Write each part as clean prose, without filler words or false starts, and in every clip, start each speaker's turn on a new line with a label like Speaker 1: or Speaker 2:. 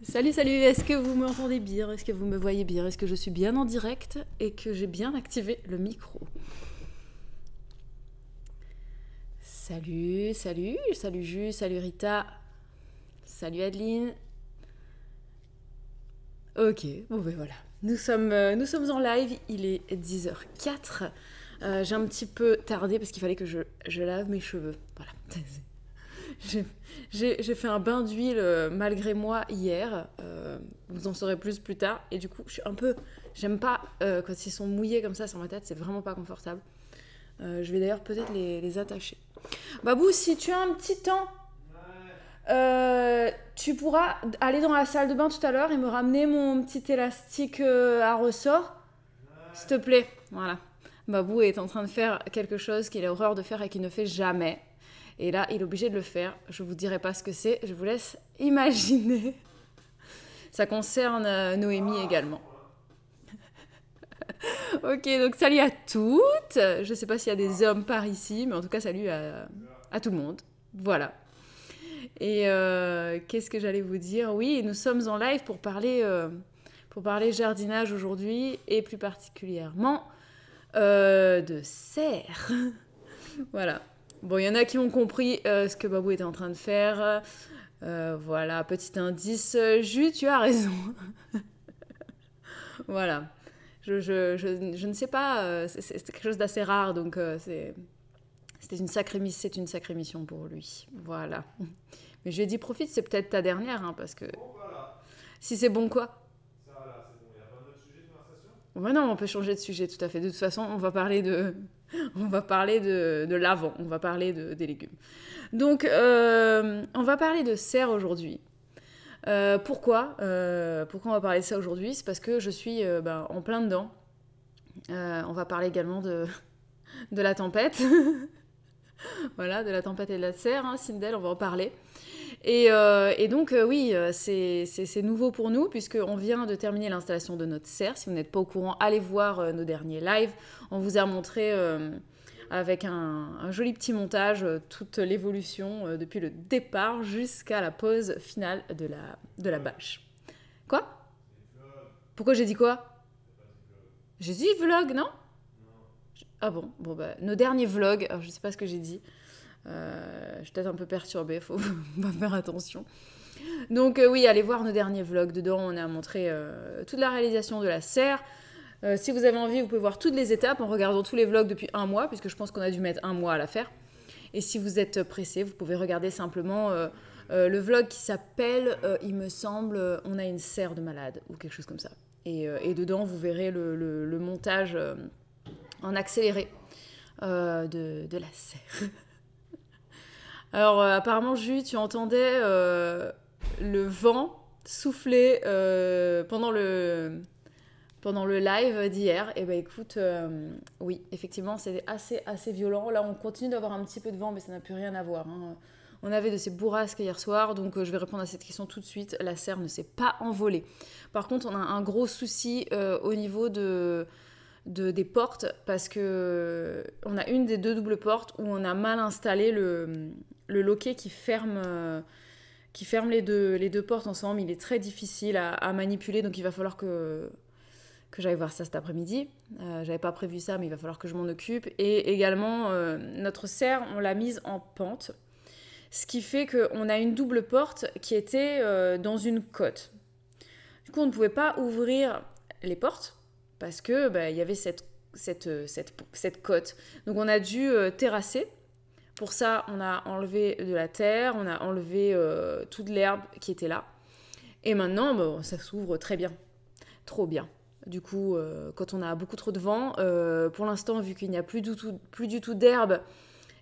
Speaker 1: Salut, salut, est-ce que vous m'entendez bien? Est-ce que vous me voyez bien? Est-ce que je suis bien en direct et que j'ai bien activé le micro? Salut, salut, salut Jus, salut Rita, salut Adeline. Ok, bon ben voilà. Nous sommes en live, il est 10h04. J'ai un petit peu tardé parce qu'il fallait que je lave mes cheveux. Voilà. J'ai j'ai fait un bain d'huile malgré moi hier. Vous en saurez plus tard. Et du coup, je suis un peu. J'aime pas quand ils sont mouillés comme ça sur ma tête, c'est vraiment pas confortable. Je vais d'ailleurs peut-être les attacher. Babou, si tu as un petit temps, tu pourras aller dans la salle de bain tout à l'heure et me ramener mon petit élastique à ressort, s'il te plaît. Voilà. Babou est en train de faire quelque chose qu'il a horreur de faire et qu'il ne fait jamais. Et là, il est obligé de le faire. Je vous dirai pas ce que c'est. Je vous laisse imaginer. Ça concerne Noémie également. Ok, donc salut à toutes. Je sais pas s'il y a des hommes par ici, mais en tout cas, salut à tout le monde. Voilà. Et qu'est-ce que j'allais vous dire? Oui, nous sommes en live pour parler jardinage aujourd'hui et plus particulièrement de serre. Voilà. Bon, il y en a qui ont compris ce que Babou était en train de faire. Voilà, petit indice. Jus, tu as raison. Voilà. Je ne sais pas, c'est quelque chose d'assez rare, donc c'est une sacrée mission pour lui. Voilà. Mais je lui ai dit, profite, c'est peut-être ta dernière, hein, parce que...
Speaker 2: Bon, voilà.
Speaker 1: Si c'est bon quoi?
Speaker 2: Ça, là, c'est bon. Il n'y a pas d'autre sujet de conversation?
Speaker 1: Ouais, non, on peut changer de sujet, tout à fait. De toute façon, on va parler de... On va parler de l'avant, on va parler des légumes. Donc, on va parler de serre aujourd'hui. Pourquoi on va parler de ça aujourd'hui? C'est parce que je suis en plein dedans. On va parler également de la tempête. Voilà, de la tempête et de la serre, hein, Sindel, on va en parler. Et donc, oui, c'est nouveau pour nous, puisqu'on vient de terminer l'installation de notre serre. Si vous n'êtes pas au courant, allez voir nos derniers lives. On vous a montré, avec un joli petit montage, toute l'évolution depuis le départ jusqu'à la pose finale de la bâche. Quoi? Pourquoi j'ai dit quoi? J'ai dit vlog, non? Ah bon, bah, nos derniers vlogs, alors je sais pas ce que j'ai dit. Je suis peut-être un peu perturbée, faut pas faire attention. Donc oui, allez voir nos derniers vlogs. Dedans, on a montré toute la réalisation de la serre. Si vous avez envie, vous pouvez voir toutes les étapes en regardant tous les vlogs depuis un mois, puisque je pense qu'on a dû mettre un mois à la faire. Et si vous êtes pressé, vous pouvez regarder simplement le vlog qui s'appelle, il me semble, On a une serre de malade, ou quelque chose comme ça. Et dedans, vous verrez le montage en accéléré de la serre. Alors, apparemment, Jus, tu entendais le vent souffler pendant le live d'hier. Et ben écoute, oui, effectivement, c'était assez violent. Là, on continue d'avoir un petit peu de vent, mais ça n'a plus rien à voir, hein. On avait de ces bourrasques hier soir, donc je vais répondre à cette question tout de suite. La serre ne s'est pas envolée. Par contre, on a un gros souci au niveau des portes, parce que on a une des deux doubles portes où on a mal installé le loquet qui ferme les deux portes ensemble. Il est très difficile à manipuler, donc il va falloir que j'aille voir ça cet après-midi. J'avais pas prévu ça, mais il va falloir que je m'en occupe. Et également, notre serre, on l'a mise en pente, ce qui fait qu'on a une double porte qui était dans une côte. Du coup, on ne pouvait pas ouvrir les portes parce que y avait cette côte. Donc on a dû terrasser. Pour ça, on a enlevé de la terre, on a enlevé toute l'herbe qui était là. Et maintenant, ça s'ouvre très bien. Trop bien. Du coup, quand on a beaucoup trop de vent, pour l'instant, vu qu'il n'y a plus du tout d'herbe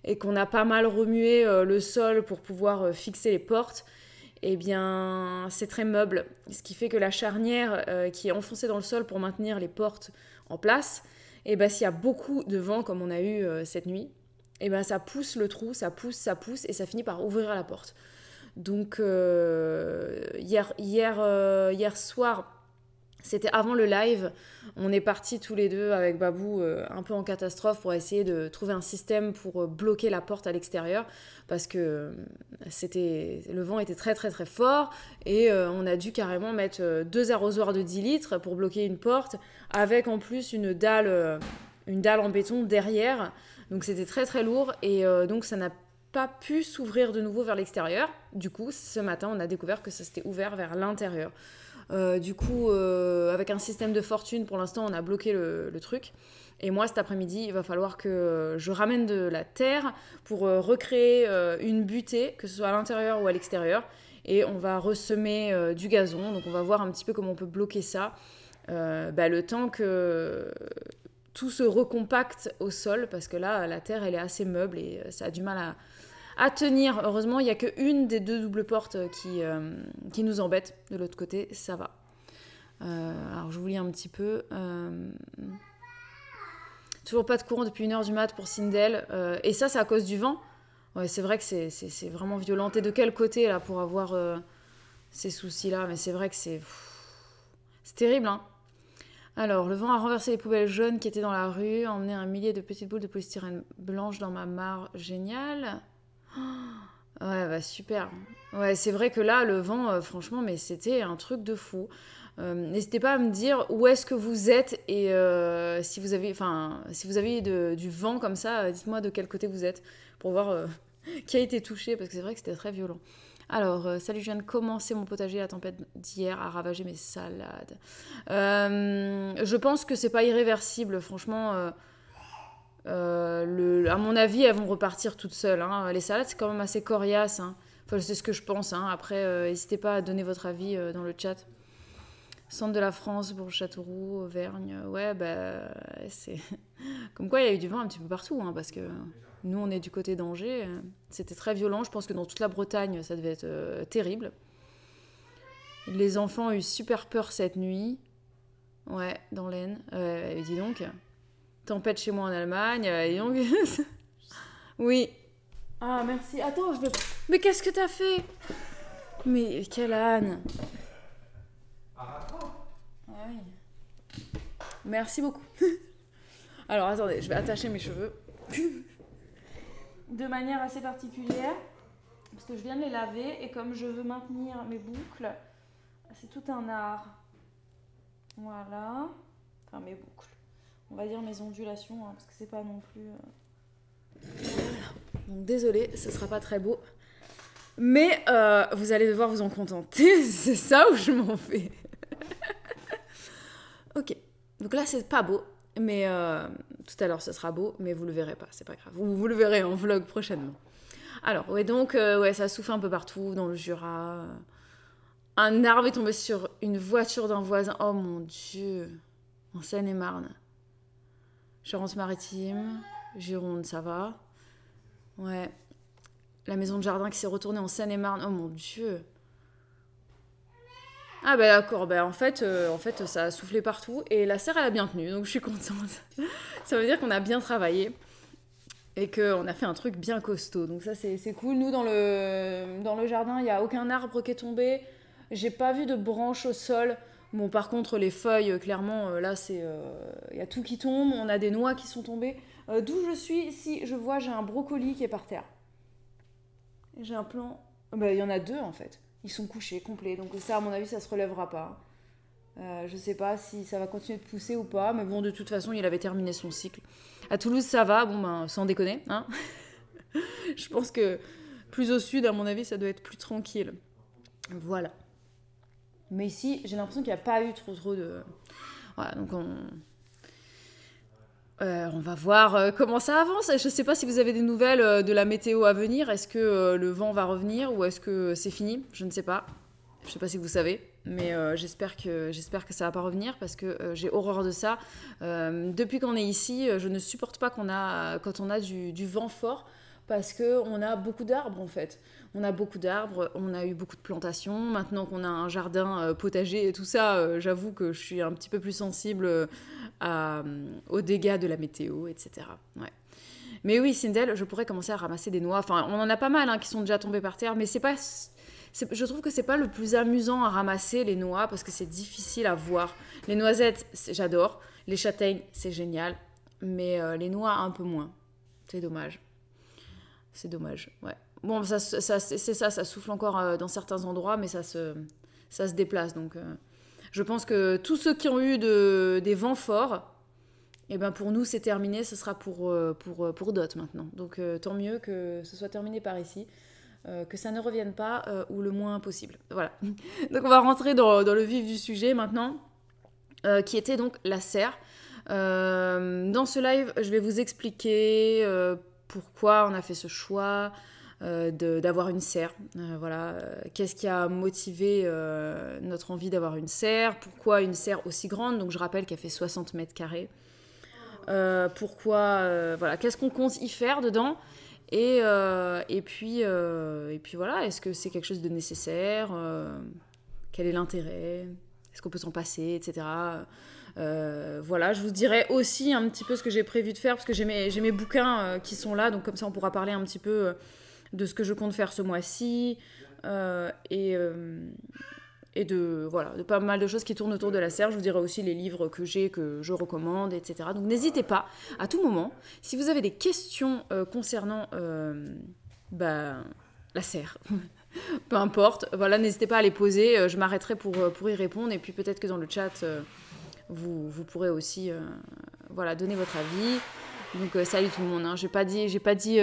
Speaker 1: et qu'on a pas mal remué le sol pour pouvoir fixer les portes, eh bien, c'est très meuble. Ce qui fait que la charnière qui est enfoncée dans le sol pour maintenir les portes en place, et s'il y a beaucoup de vent, comme on a eu cette nuit, et ça pousse le trou, ça pousse, et ça finit par ouvrir la porte. Donc, hier soir, C'était avant le live, on est partis tous les deux avec Babou un peu en catastrophe pour essayer de trouver un système pour bloquer la porte à l'extérieur parce que le vent était très très très fort et on a dû carrément mettre 2 arrosoirs de 10 litres pour bloquer une porte avec en plus une dalle en béton derrière. Donc c'était très très lourd et donc ça n'a pas pu s'ouvrir de nouveau vers l'extérieur. Du coup, ce matin, on a découvert que ça s'était ouvert vers l'intérieur. Du coup, avec un système de fortune, pour l'instant, on a bloqué le truc. Et moi, cet après-midi, il va falloir que je ramène de la terre pour recréer une butée, que ce soit à l'intérieur ou à l'extérieur. Et on va ressemer du gazon. Donc, on va voir un petit peu comment on peut bloquer ça. Le temps que tout se recompacte au sol, parce que là, la terre, elle est assez meuble et ça a du mal à tenir. Heureusement, il n'y a qu'une des 2 doubles portes qui nous embête. De l'autre côté, ça va. Alors, je vous lis un petit peu. Toujours pas de courant depuis 1h du mat pour Sindel. Et ça, c'est à cause du vent. Ouais, c'est vrai que c'est vraiment violent. T'es de quel côté, là, pour avoir ces soucis-là? Mais c'est vrai que c'est terrible, hein. Alors, le vent a renversé les poubelles jaunes qui étaient dans la rue, emmené un millier de petites boules de polystyrène blanche dans ma mare. Génial. Ouais, bah super. Ouais, c'est vrai que là, le vent, franchement, mais c'était un truc de fou. N'hésitez pas à me dire où est-ce que vous êtes et si vous avez du vent comme ça, dites-moi de quel côté vous êtes pour voir qui a été touché, parce que c'est vrai que c'était très violent. Alors, salut, je viens de commencer mon potager. La tempête d'hier a ravagé mes salades. Je pense que c'est pas irréversible, franchement. À mon avis, elles vont repartir toutes seules. Hein. Les salades, c'est quand même assez coriace. Hein. Enfin, c'est ce que je pense. Hein. Après, n'hésitez pas à donner votre avis dans le chat. Centre de la France, Bourg-Châteauroux, Auvergne. Ouais, c'est... Comme quoi, il y a eu du vent un petit peu partout. Hein, parce que nous, on est du côté d'Angers. C'était très violent. Je pense que dans toute la Bretagne, ça devait être terrible. Les enfants ont eu super peur cette nuit. Ouais, dans l'Aisne. Dis donc... Tempête chez moi en Allemagne, et donc... Oui. Ah, merci. Attends, je vais... Mais qu'est-ce que t'as fait? Mais quelle âne. Ah oui. Merci beaucoup. Alors, attendez, je vais attacher mes cheveux. De manière assez particulière, parce que je viens de les laver, et comme je veux maintenir mes boucles, c'est tout un art. Voilà. Enfin, mes boucles. On va dire mes ondulations, hein, parce que c'est pas non plus... Donc désolée, ce sera pas très beau. Mais vous allez devoir vous en contenter. C'est ça où je m'en fais. Ok. Donc là, c'est pas beau. Mais tout à l'heure, ce sera beau. Mais vous le verrez pas, c'est pas grave. Vous le verrez en vlog prochainement. Alors, ouais, donc, ça souffle un peu partout, dans le Jura. Un arbre est tombé sur une voiture d'un voisin. Oh mon Dieu. En Seine-et-Marne. Charente-Maritime, Gironde, ça va. Ouais. La maison de jardin qui s'est retournée en Seine-et-Marne. Oh mon Dieu. Ah bah d'accord, en fait, ça a soufflé partout et la serre elle a bien tenu, donc je suis contente. Ça veut dire qu'on a bien travaillé et qu'on a fait un truc bien costaud, donc ça c'est cool. Nous dans le jardin, il n'y a aucun arbre qui est tombé, j'ai pas vu de branches au sol. Bon, par contre, les feuilles, clairement, là, y a tout qui tombe. On a des noix qui sont tombées. D'où je suis, ici, je vois, j'ai un brocoli qui est par terre. Et j'ai un plant... Il y en a 2, en fait. Ils sont couchés, complets. Donc ça, à mon avis, ça se relèvera pas. Je sais pas si ça va continuer de pousser ou pas. Mais bon, de toute façon, il avait terminé son cycle. À Toulouse, ça va. Bon, sans déconner. Hein. Je pense que plus au sud, à mon avis, ça doit être plus tranquille. Voilà. Mais ici, j'ai l'impression qu'il n'y a pas eu trop de... Voilà, donc on va voir comment ça avance. Je ne sais pas si vous avez des nouvelles de la météo à venir. Est-ce que le vent va revenir ou est-ce que c'est fini? Je ne sais pas. Je ne sais pas si vous savez. Mais j'espère que ça ne va pas revenir parce que j'ai horreur de ça. Depuis qu'on est ici, je ne supporte pas quand on a du vent fort parce qu'on a beaucoup d'arbres en fait. On a beaucoup d'arbres, on a eu beaucoup de plantations. Maintenant qu'on a un jardin potager et tout ça, j'avoue que je suis un petit peu plus sensible aux dégâts de la météo, etc. Ouais. Mais oui, Sindel, je pourrais commencer à ramasser des noix. Enfin, on en a pas mal qui sont déjà tombées par terre, mais c'est pas je trouve que c'est pas le plus amusant à ramasser les noix parce que c'est difficile à voir. Les noisettes, j'adore. Les châtaignes, c'est génial. Mais les noix, un peu moins. C'est dommage. C'est dommage, ouais. Bon, c'est ça, ça souffle encore dans certains endroits, mais ça se déplace. Donc, je pense que tous ceux qui ont eu des vents forts, eh ben pour nous, c'est terminé. Ce sera pour d'autres maintenant. Donc, tant mieux que ce soit terminé par ici. Que ça ne revienne pas ou le moins possible. Voilà. Donc, on va rentrer dans le vif du sujet maintenant, qui était donc la serre. Dans ce live, je vais vous expliquer pourquoi on a fait ce choix d'avoir une serre. Voilà. Qu'est-ce qui a motivé notre envie d'avoir une serre? Pourquoi une serre aussi grande? Donc je rappelle qu'elle fait 60 mètres carrés. Pourquoi voilà. Qu'est-ce qu'on compte y faire dedans? Et puis voilà, est-ce que c'est quelque chose de nécessaire? Quel est l'intérêt? Est-ce qu'on peut s'en passer, etc. Voilà, je vous dirai aussi un petit peu ce que j'ai prévu de faire, parce que j'ai mes bouquins qui sont là, donc comme ça on pourra parler un petit peu de ce que je compte faire ce mois-ci, et de pas mal de choses qui tournent autour de la serre. Je vous dirai aussi les livres que je recommande, etc. Donc n'hésitez pas, à tout moment, si vous avez des questions concernant la serre, peu importe, voilà, n'hésitez pas à les poser, je m'arrêterai pour y répondre, et puis peut-être que dans le chat, vous pourrez aussi donner votre avis. Donc salut tout le monde, hein. J'ai pas dit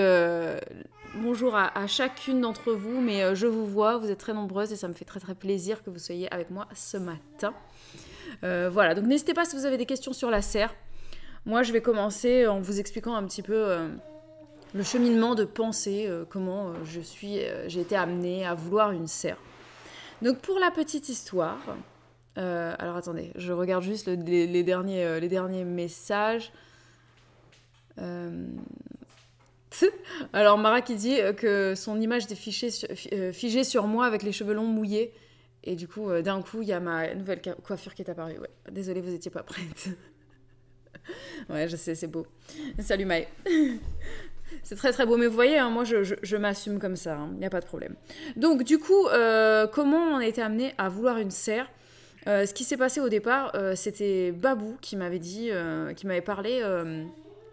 Speaker 1: bonjour à chacune d'entre vous, mais je vous vois, vous êtes très nombreuses et ça me fait très très plaisir que vous soyez avec moi ce matin. Voilà, donc n'hésitez pas si vous avez des questions sur la serre. Moi je vais commencer en vous expliquant un petit peu le cheminement de pensée, comment j'ai été amenée à vouloir une serre. Donc pour la petite histoire, alors attendez, je regarde juste les derniers messages. Alors Mara qui dit que son image était figée sur moi avec les cheveux longs mouillés. Et du coup, d'un coup, il y a ma nouvelle coiffure qui est apparue. Ouais. Désolée, vous n'étiez pas prête. Ouais, je sais, c'est beau. Salut Maë. C'est très très beau, mais vous voyez, hein, moi je m'assume comme ça, il n'y a pas de problème. Donc du coup, comment on a été amené à vouloir une serre? Ce qui s'est passé au départ, c'était Babou qui m'avait parlé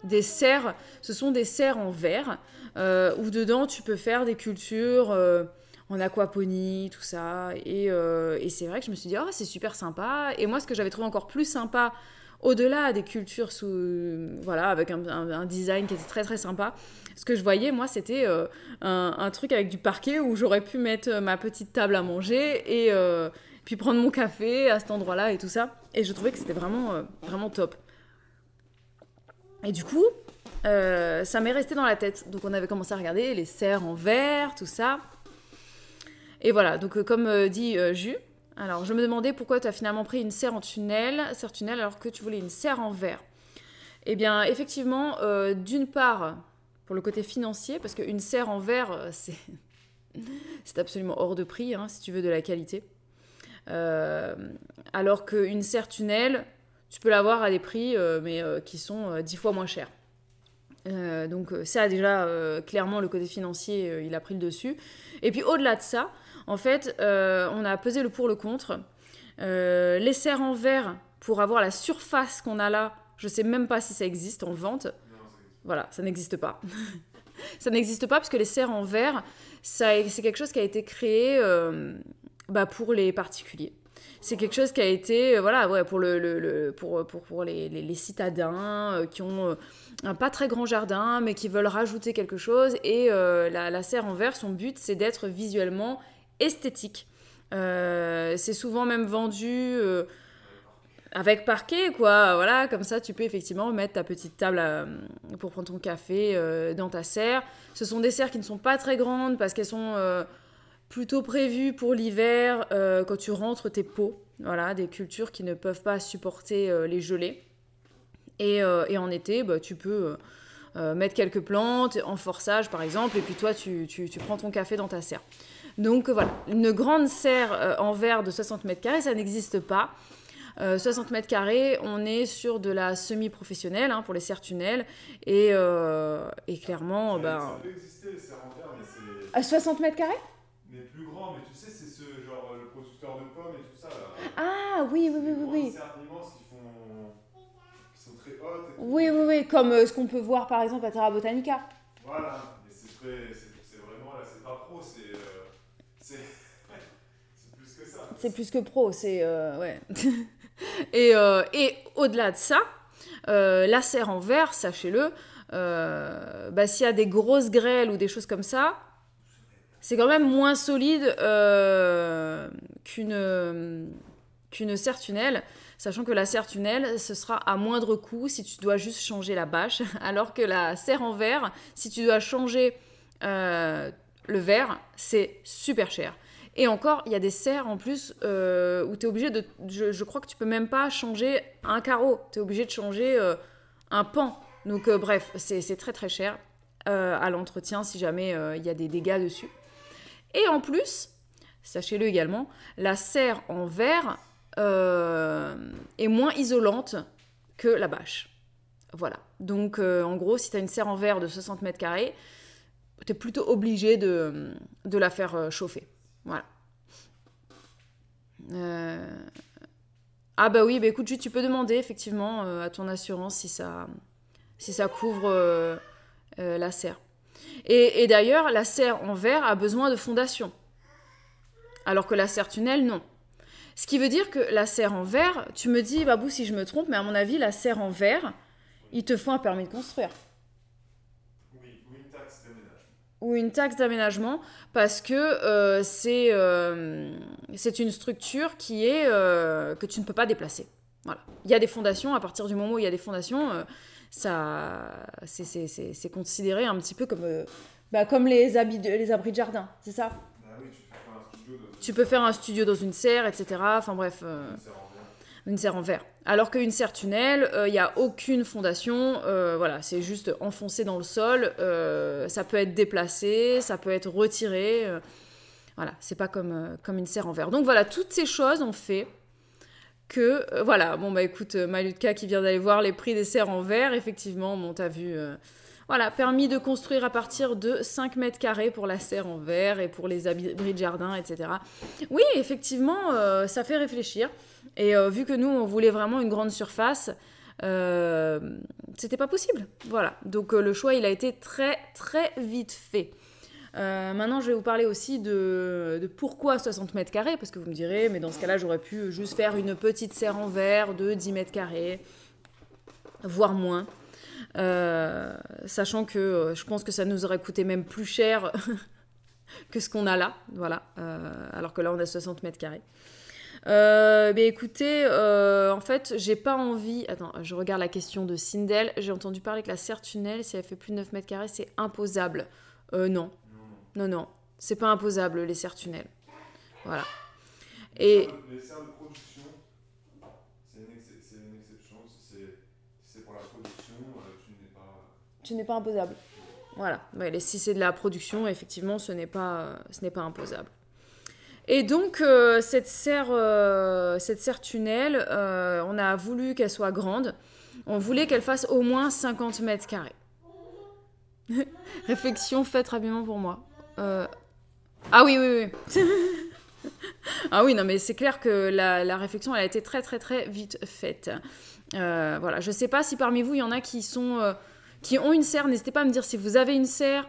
Speaker 1: des serres. Ce sont des serres en verre, où dedans tu peux faire des cultures en aquaponie, tout ça. Et c'est vrai que je me suis dit, oh c'est super sympa. Et moi ce que j'avais trouvé encore plus sympa, au-delà des cultures avec un design qui était très très sympa, ce que je voyais, moi, c'était un truc avec du parquet où j'aurais pu mettre ma petite table à manger et puis prendre mon café à cet endroit-là et tout ça. Et je trouvais que c'était vraiment, vraiment top. Et du coup, ça m'est resté dans la tête. Donc on avait commencé à regarder les serres en verre, tout ça. Et voilà, donc comme dit Jus, alors, je me demandais pourquoi tu as finalement pris une serre tunnel, alors que tu voulais une serre en verre. Eh bien, effectivement, d'une part, pour le côté financier, parce qu'une serre en verre, c'est absolument hors de prix, hein, si tu veux de la qualité. Alors qu'une serre tunnel, tu peux l'avoir à des prix, mais qui sont 10 fois moins chers. Donc ça, déjà, clairement, le côté financier, il a pris le dessus. Et puis, au-delà de ça, en fait, on a pesé le pour le contre. Les serres en verre, pour avoir la surface qu'on a là, je sais même pas si ça existe en vente. Non, voilà, ça n'existe pas. Ça n'existe pas parce que les serres en verre, c'est quelque chose qui a été créé pour les particuliers. C'est quelque chose qui a été pour les citadins qui ont un pas très grand jardin, mais qui veulent rajouter quelque chose. Et la serre en verre, son but, c'est d'être visuellement esthétique. C'est souvent même vendu avec parquet, quoi. Voilà, comme ça, tu peux effectivement mettre ta petite table pour prendre ton café dans ta serre. Ce sont des serres qui ne sont pas très grandes parce qu'elles sont plutôt prévues pour l'hiver quand tu rentres tes pots. Voilà, des cultures qui ne peuvent pas supporter les gelées. Et en été, tu peux mettre quelques plantes en forçage, par exemple, et puis toi, tu prends ton café dans ta serre. Donc voilà, une grande serre en verre de 60 mètres carrés, ça n'existe pas. 60 mètres carrés, on est sur de la semi-professionnelle pour les serres tunnels. Et clairement...
Speaker 2: Ça peut exister, les serres en verre, mais c'est...
Speaker 1: À 60 mètres carrés ?
Speaker 2: Mais plus grand, Non, mais tu sais, c'est ce genre le producteur de pommes et tout ça là.
Speaker 1: Ah oui, oui,
Speaker 2: C'est
Speaker 1: oui,
Speaker 2: des
Speaker 1: oui,
Speaker 2: grandes
Speaker 1: oui.
Speaker 2: serres immenses qui sont très hautes et tout.
Speaker 1: Oui, oui, oui, comme ce qu'on peut voir par exemple à Terra Botanica.
Speaker 2: Voilà, mais c'est vraiment là, c'est pas pro, c'est c'est plus que ça.
Speaker 1: C'est plus que pro, c'est... ouais. Et au-delà de ça, la serre en verre, sachez-le, s'il y a des grosses grêles ou des choses comme ça, c'est quand même moins solide qu'une serre tunnel, sachant que la serre tunnel, ce sera à moindre coût si tu dois juste changer la bâche, alors que la serre en verre, si tu dois changer le verre, c'est super cher. Et encore, il y a des serres en plus où tu es obligé de... Je crois que tu peux même pas changer un carreau, tu es obligé de changer un pan. Donc bref, c'est très très cher à l'entretien si jamais il y a des dégâts dessus. Et en plus, sachez-le également, la serre en verre est moins isolante que la bâche. Voilà. Donc, en gros, si tu as une serre en verre de 60 mètres carrés, tu es plutôt obligé de la faire chauffer. Voilà. Ah bah oui, bah écoute, tu peux demander effectivement à ton assurance si ça couvre la serre. Et d'ailleurs, la serre en verre a besoin de fondation, alors que la serre tunnel, non. Ce qui veut dire que la serre en verre, tu me dis, Babou, si je me trompe, mais à mon avis, la serre en verre, il te faut un permis de construire.
Speaker 2: Oui, ou une taxe d'aménagement.
Speaker 1: Ou une taxe d'aménagement, parce que c'est une structure que tu ne peux pas déplacer. Voilà. Il y a des fondations, à partir du moment où il y a des fondations, c'est considéré un petit peu comme les abris de jardin, c'est ça?
Speaker 2: Ah oui,
Speaker 1: Tu peux faire un studio dans une serre, etc. Enfin bref,
Speaker 2: une serre en verre.
Speaker 1: une serre en verre. Alors qu'une serre tunnel, il n'y a aucune fondation, voilà, c'est juste enfoncé dans le sol, ça peut être déplacé, ça peut être retiré, voilà, c'est pas comme une serre en verre. Donc voilà, toutes ces choses ont fait que, voilà, bon bah écoute, Malutka qui vient d'aller voir les prix des serres en verre, effectivement, bon t'as vu... Voilà, permis de construire à partir de 5 mètres carrés pour la serre en verre et pour les abris de jardin, etc. Oui, effectivement, ça fait réfléchir. Et vu que nous, on voulait vraiment une grande surface, c'était pas possible. Voilà, donc le choix, il a été très, très vite fait. Maintenant, je vais vous parler aussi de pourquoi 60 mètres carrés, parce que vous me direz, mais dans ce cas-là, j'aurais pu juste faire une petite serre en verre de 10 mètres carrés, voire moins. Sachant que je pense que ça nous aurait coûté même plus cher que ce qu'on a là, voilà, alors que là on a 60 mètres carrés. Écoutez, en fait, j'ai pas envie... Attends, je regarde la question de Sindel. J'ai entendu parler que la serre tunnel, si elle fait plus de 9 mètres carrés, c'est imposable. Non. Non, c'est pas imposable, les serres tunnels. Voilà. Et...
Speaker 2: Les serres de production, c'est une exception. Si c'est pour la production,
Speaker 1: tu n'es pas imposable. Voilà. Ouais, si c'est de la production, effectivement, ce n'est pas imposable. Et donc, cette serre tunnel, on a voulu qu'elle soit grande. On voulait qu'elle fasse au moins 50 mètres carrés. Réflexion faite rapidement pour moi. Ah oui. Ah oui, non, mais c'est clair que la réflexion, elle a été très, très, très vite faite. Voilà, je sais pas si parmi vous, il y en a qui ont une serre. N'hésitez pas à me dire si vous avez une serre,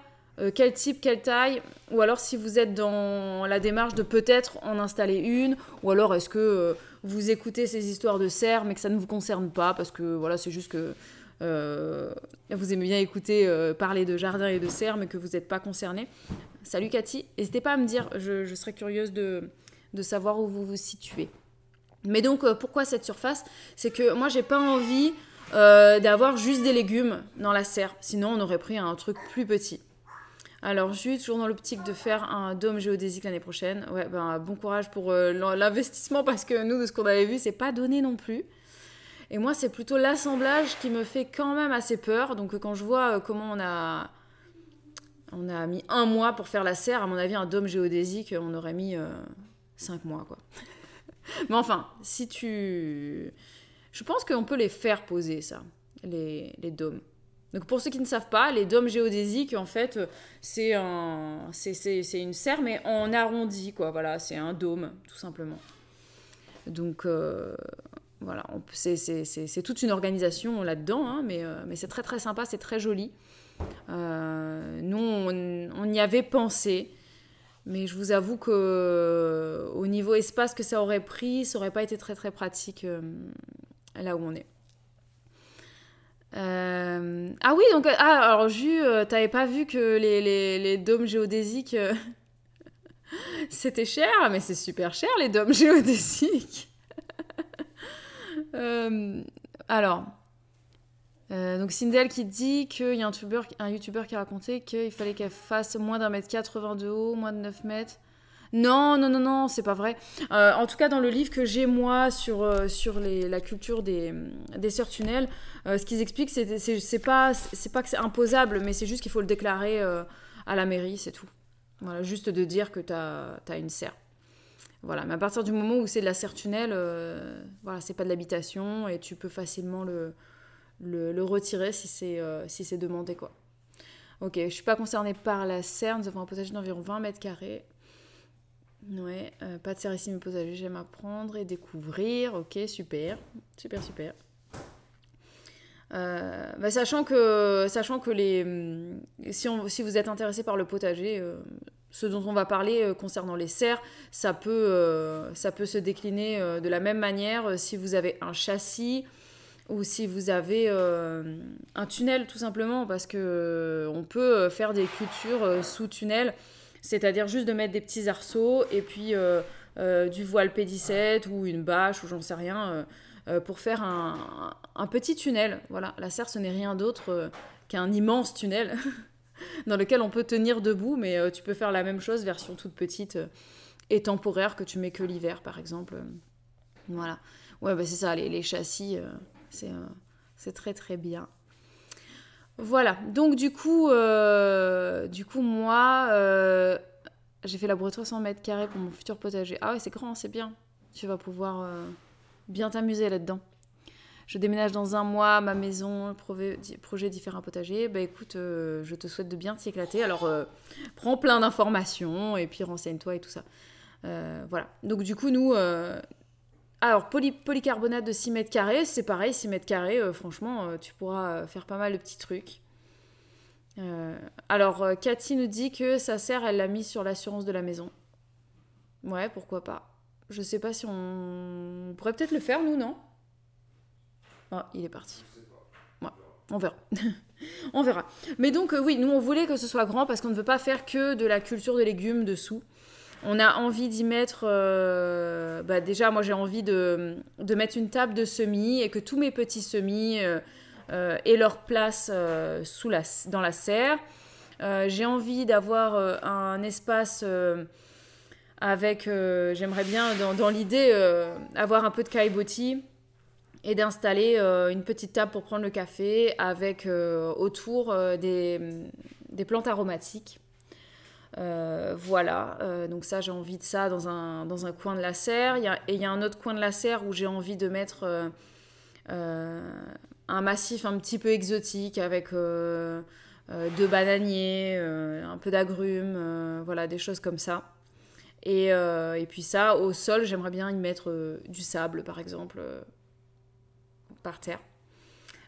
Speaker 1: quel type, quelle taille, ou alors si vous êtes dans la démarche de peut-être en installer une, ou alors est-ce que vous écoutez ces histoires de serre, mais que ça ne vous concerne pas, parce que voilà, c'est juste que vous aimez bien écouter parler de jardin et de serre, mais que vous n'êtes pas concerné. Salut Cathy, n'hésitez pas à me dire, je serais curieuse de savoir où vous vous situez. Mais donc, pourquoi cette surface? C'est que moi, j'ai pas envie d'avoir juste des légumes dans la serre. Sinon, on aurait pris un truc plus petit. Alors, juste, toujours dans l'optique de faire un dôme géodésique l'année prochaine. Ouais, bon courage pour l'investissement, parce que nous, de ce qu'on avait vu, c'est pas donné non plus. Et moi, c'est plutôt l'assemblage qui me fait quand même assez peur. Donc, quand je vois comment on a mis 1 mois pour faire la serre, à mon avis, un dôme géodésique, on aurait mis 5 mois, quoi. Mais enfin, je pense qu'on peut les faire poser, ça, les dômes. Donc pour ceux qui ne savent pas, les dômes géodésiques, en fait, c'est une serre, mais en arrondi, quoi. Voilà, c'est un dôme, tout simplement. Donc voilà, c'est toute une organisation là-dedans, hein, mais c'est très très sympa, c'est très joli. Nous, on y avait pensé, mais je vous avoue que au niveau espace que ça aurait pris, ça aurait pas été très très pratique là où on est. Ah oui, donc alors Jus, t'avais pas vu que les dômes géodésiques c'était cher, mais c'est super cher les dômes géodésiques. Euh, alors, donc Sindel qui dit qu'il y a un youtubeur qui a raconté qu'il fallait qu'elle fasse moins d'1,80 m de haut, moins de 9 mètres. Non, non, non, non, c'est pas vrai. En tout cas, dans le livre que j'ai, moi, sur la culture des sœurs tunnels, ce qu'ils expliquent, c'est pas que c'est imposable, mais c'est juste qu'il faut le déclarer à la mairie, c'est tout. Voilà, juste de dire que t'as une serre. Voilà, mais à partir du moment où c'est de la serre tunnel, voilà, c'est pas de l'habitation et tu peux facilement le retirer si c'est demandé, quoi. Ok, je suis pas concernée par la serre, nous avons un potager d'environ 20 mètres carrés. Ouais, pas de serre ici, mais potager, j'aime apprendre et découvrir. Ok, super, super, super. Sachant que si vous êtes intéressé par le potager, ce dont on va parler concernant les serres, ça peut se décliner de la même manière si vous avez un châssis ou si vous avez un tunnel, tout simplement, parce que on peut faire des cultures sous tunnel, c'est-à-dire juste de mettre des petits arceaux et puis du voile P17 ou une bâche ou j'en sais rien pour faire un petit tunnel. Voilà, la serre, ce n'est rien d'autre qu'un immense tunnel dans lequel on peut tenir debout, mais tu peux faire la même chose, version toute petite et temporaire, que tu mets que l'hiver, par exemple. Voilà. Ouais, bah c'est ça, les châssis, c'est très très bien. Voilà, donc du coup moi, j'ai fait laboratoire 100 mètres carrés pour mon futur potager. Ah ouais, c'est grand, c'est bien. Tu vas pouvoir bien t'amuser là-dedans. Je déménage dans 1 mois, ma maison, projet différents potagers. Bah écoute, je te souhaite de bien t'y éclater. Alors, prends plein d'informations et puis renseigne-toi et tout ça. Voilà. Donc du coup, nous... alors, polycarbonate de 6 mètres carrés, c'est pareil, 6 mètres carrés, franchement, tu pourras faire pas mal de petits trucs. Alors, Cathy nous dit que sa serre, elle l'a mis sur l'assurance de la maison. Ouais, pourquoi pas. Je sais pas si on pourrait peut-être le faire, nous, non? Ah, il est parti. Ouais, on verra. On verra. Mais donc, oui, nous, on voulait que ce soit grand parce qu'on ne veut pas faire que de la culture de légumes dessous. On a envie d'y mettre... déjà, moi, j'ai envie de mettre une table de semis et que tous mes petits semis aient leur place dans la serre. J'ai envie d'avoir un espace avec... j'aimerais bien, dans l'idée, avoir un peu de caillebotis et d'installer une petite table pour prendre le café avec autour des plantes aromatiques. Voilà, donc ça j'ai envie de ça dans un coin de la serre. Et il y a un autre coin de la serre où j'ai envie de mettre un massif un petit peu exotique avec 2 bananiers, un peu d'agrumes, voilà, des choses comme ça. Et puis ça, au sol, j'aimerais bien y mettre du sable par exemple, par terre.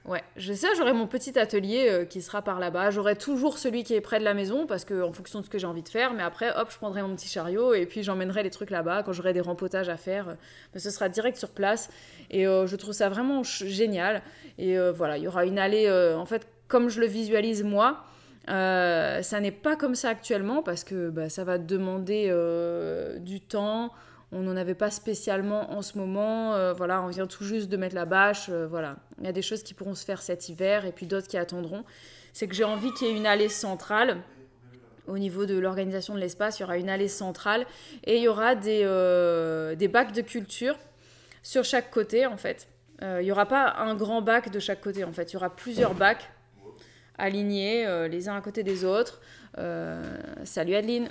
Speaker 1: Ouais, j'aurai mon petit atelier qui sera par là-bas. J'aurai toujours celui qui est près de la maison parce que en fonction de ce que j'ai envie de faire. Mais après, hop, je prendrai mon petit chariot et puis j'emmènerai les trucs là-bas quand j'aurai des rempotages à faire. Ce sera direct sur place et je trouve ça vraiment génial. Et voilà, il y aura une allée. En fait, comme je le visualise moi, ça n'est pas comme ça actuellement parce que ça va demander du temps. On n'en avait pas spécialement en ce moment. Voilà, on vient tout juste de mettre la bâche. Voilà, il y a des choses qui pourront se faire cet hiver et puis d'autres qui attendront. C'est que j'ai envie qu'il y ait une allée centrale. Au niveau de l'organisation de l'espace, il y aura une allée centrale et il y aura des bacs de culture sur chaque côté, en fait. Il n'y aura pas un grand bac de chaque côté, en fait. Il y aura plusieurs bacs alignés les uns à côté des autres. Salut Adeline.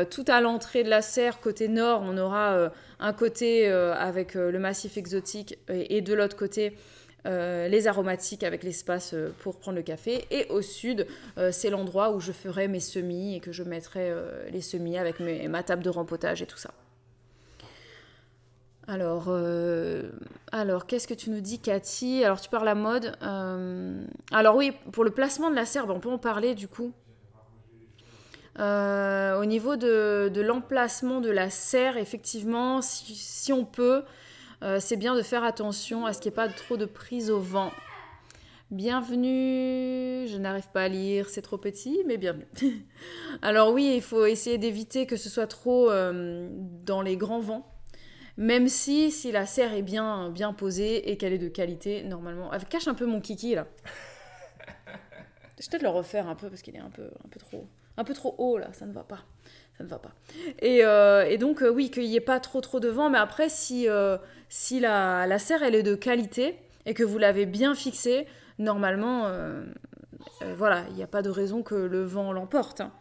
Speaker 1: Tout à l'entrée de la serre, côté nord, on aura un côté avec le massif exotique et de l'autre côté les aromatiques avec l'espace pour prendre le café. Et au sud, c'est l'endroit où je ferai mes semis et que je mettrai les semis avec ma table de rempotage et tout ça. Alors, qu'est-ce que tu nous dis, Cathy? Alors, tu parles à mode. Alors oui, pour le placement de la serre, on peut en parler du coup. Au niveau de l'emplacement de la serre, effectivement, si on peut, c'est bien de faire attention à ce qu'il n'y ait pas trop de prise au vent. Bienvenue, je n'arrive pas à lire, c'est trop petit, mais bienvenue. Alors oui, il faut essayer d'éviter que ce soit trop dans les grands vents. Même si la serre est bien posée et qu'elle est de qualité, normalement... Ah, cache un peu mon kiki, là. Je vais peut-être le refaire un peu, parce qu'il est un peu trop haut, là. Ça ne va pas. Et donc, oui, qu'il n'y ait pas trop de vent. Mais après, si la serre, elle est de qualité et que vous l'avez bien fixée, normalement, voilà, il n'y a pas de raison que le vent l'emporte. Hein.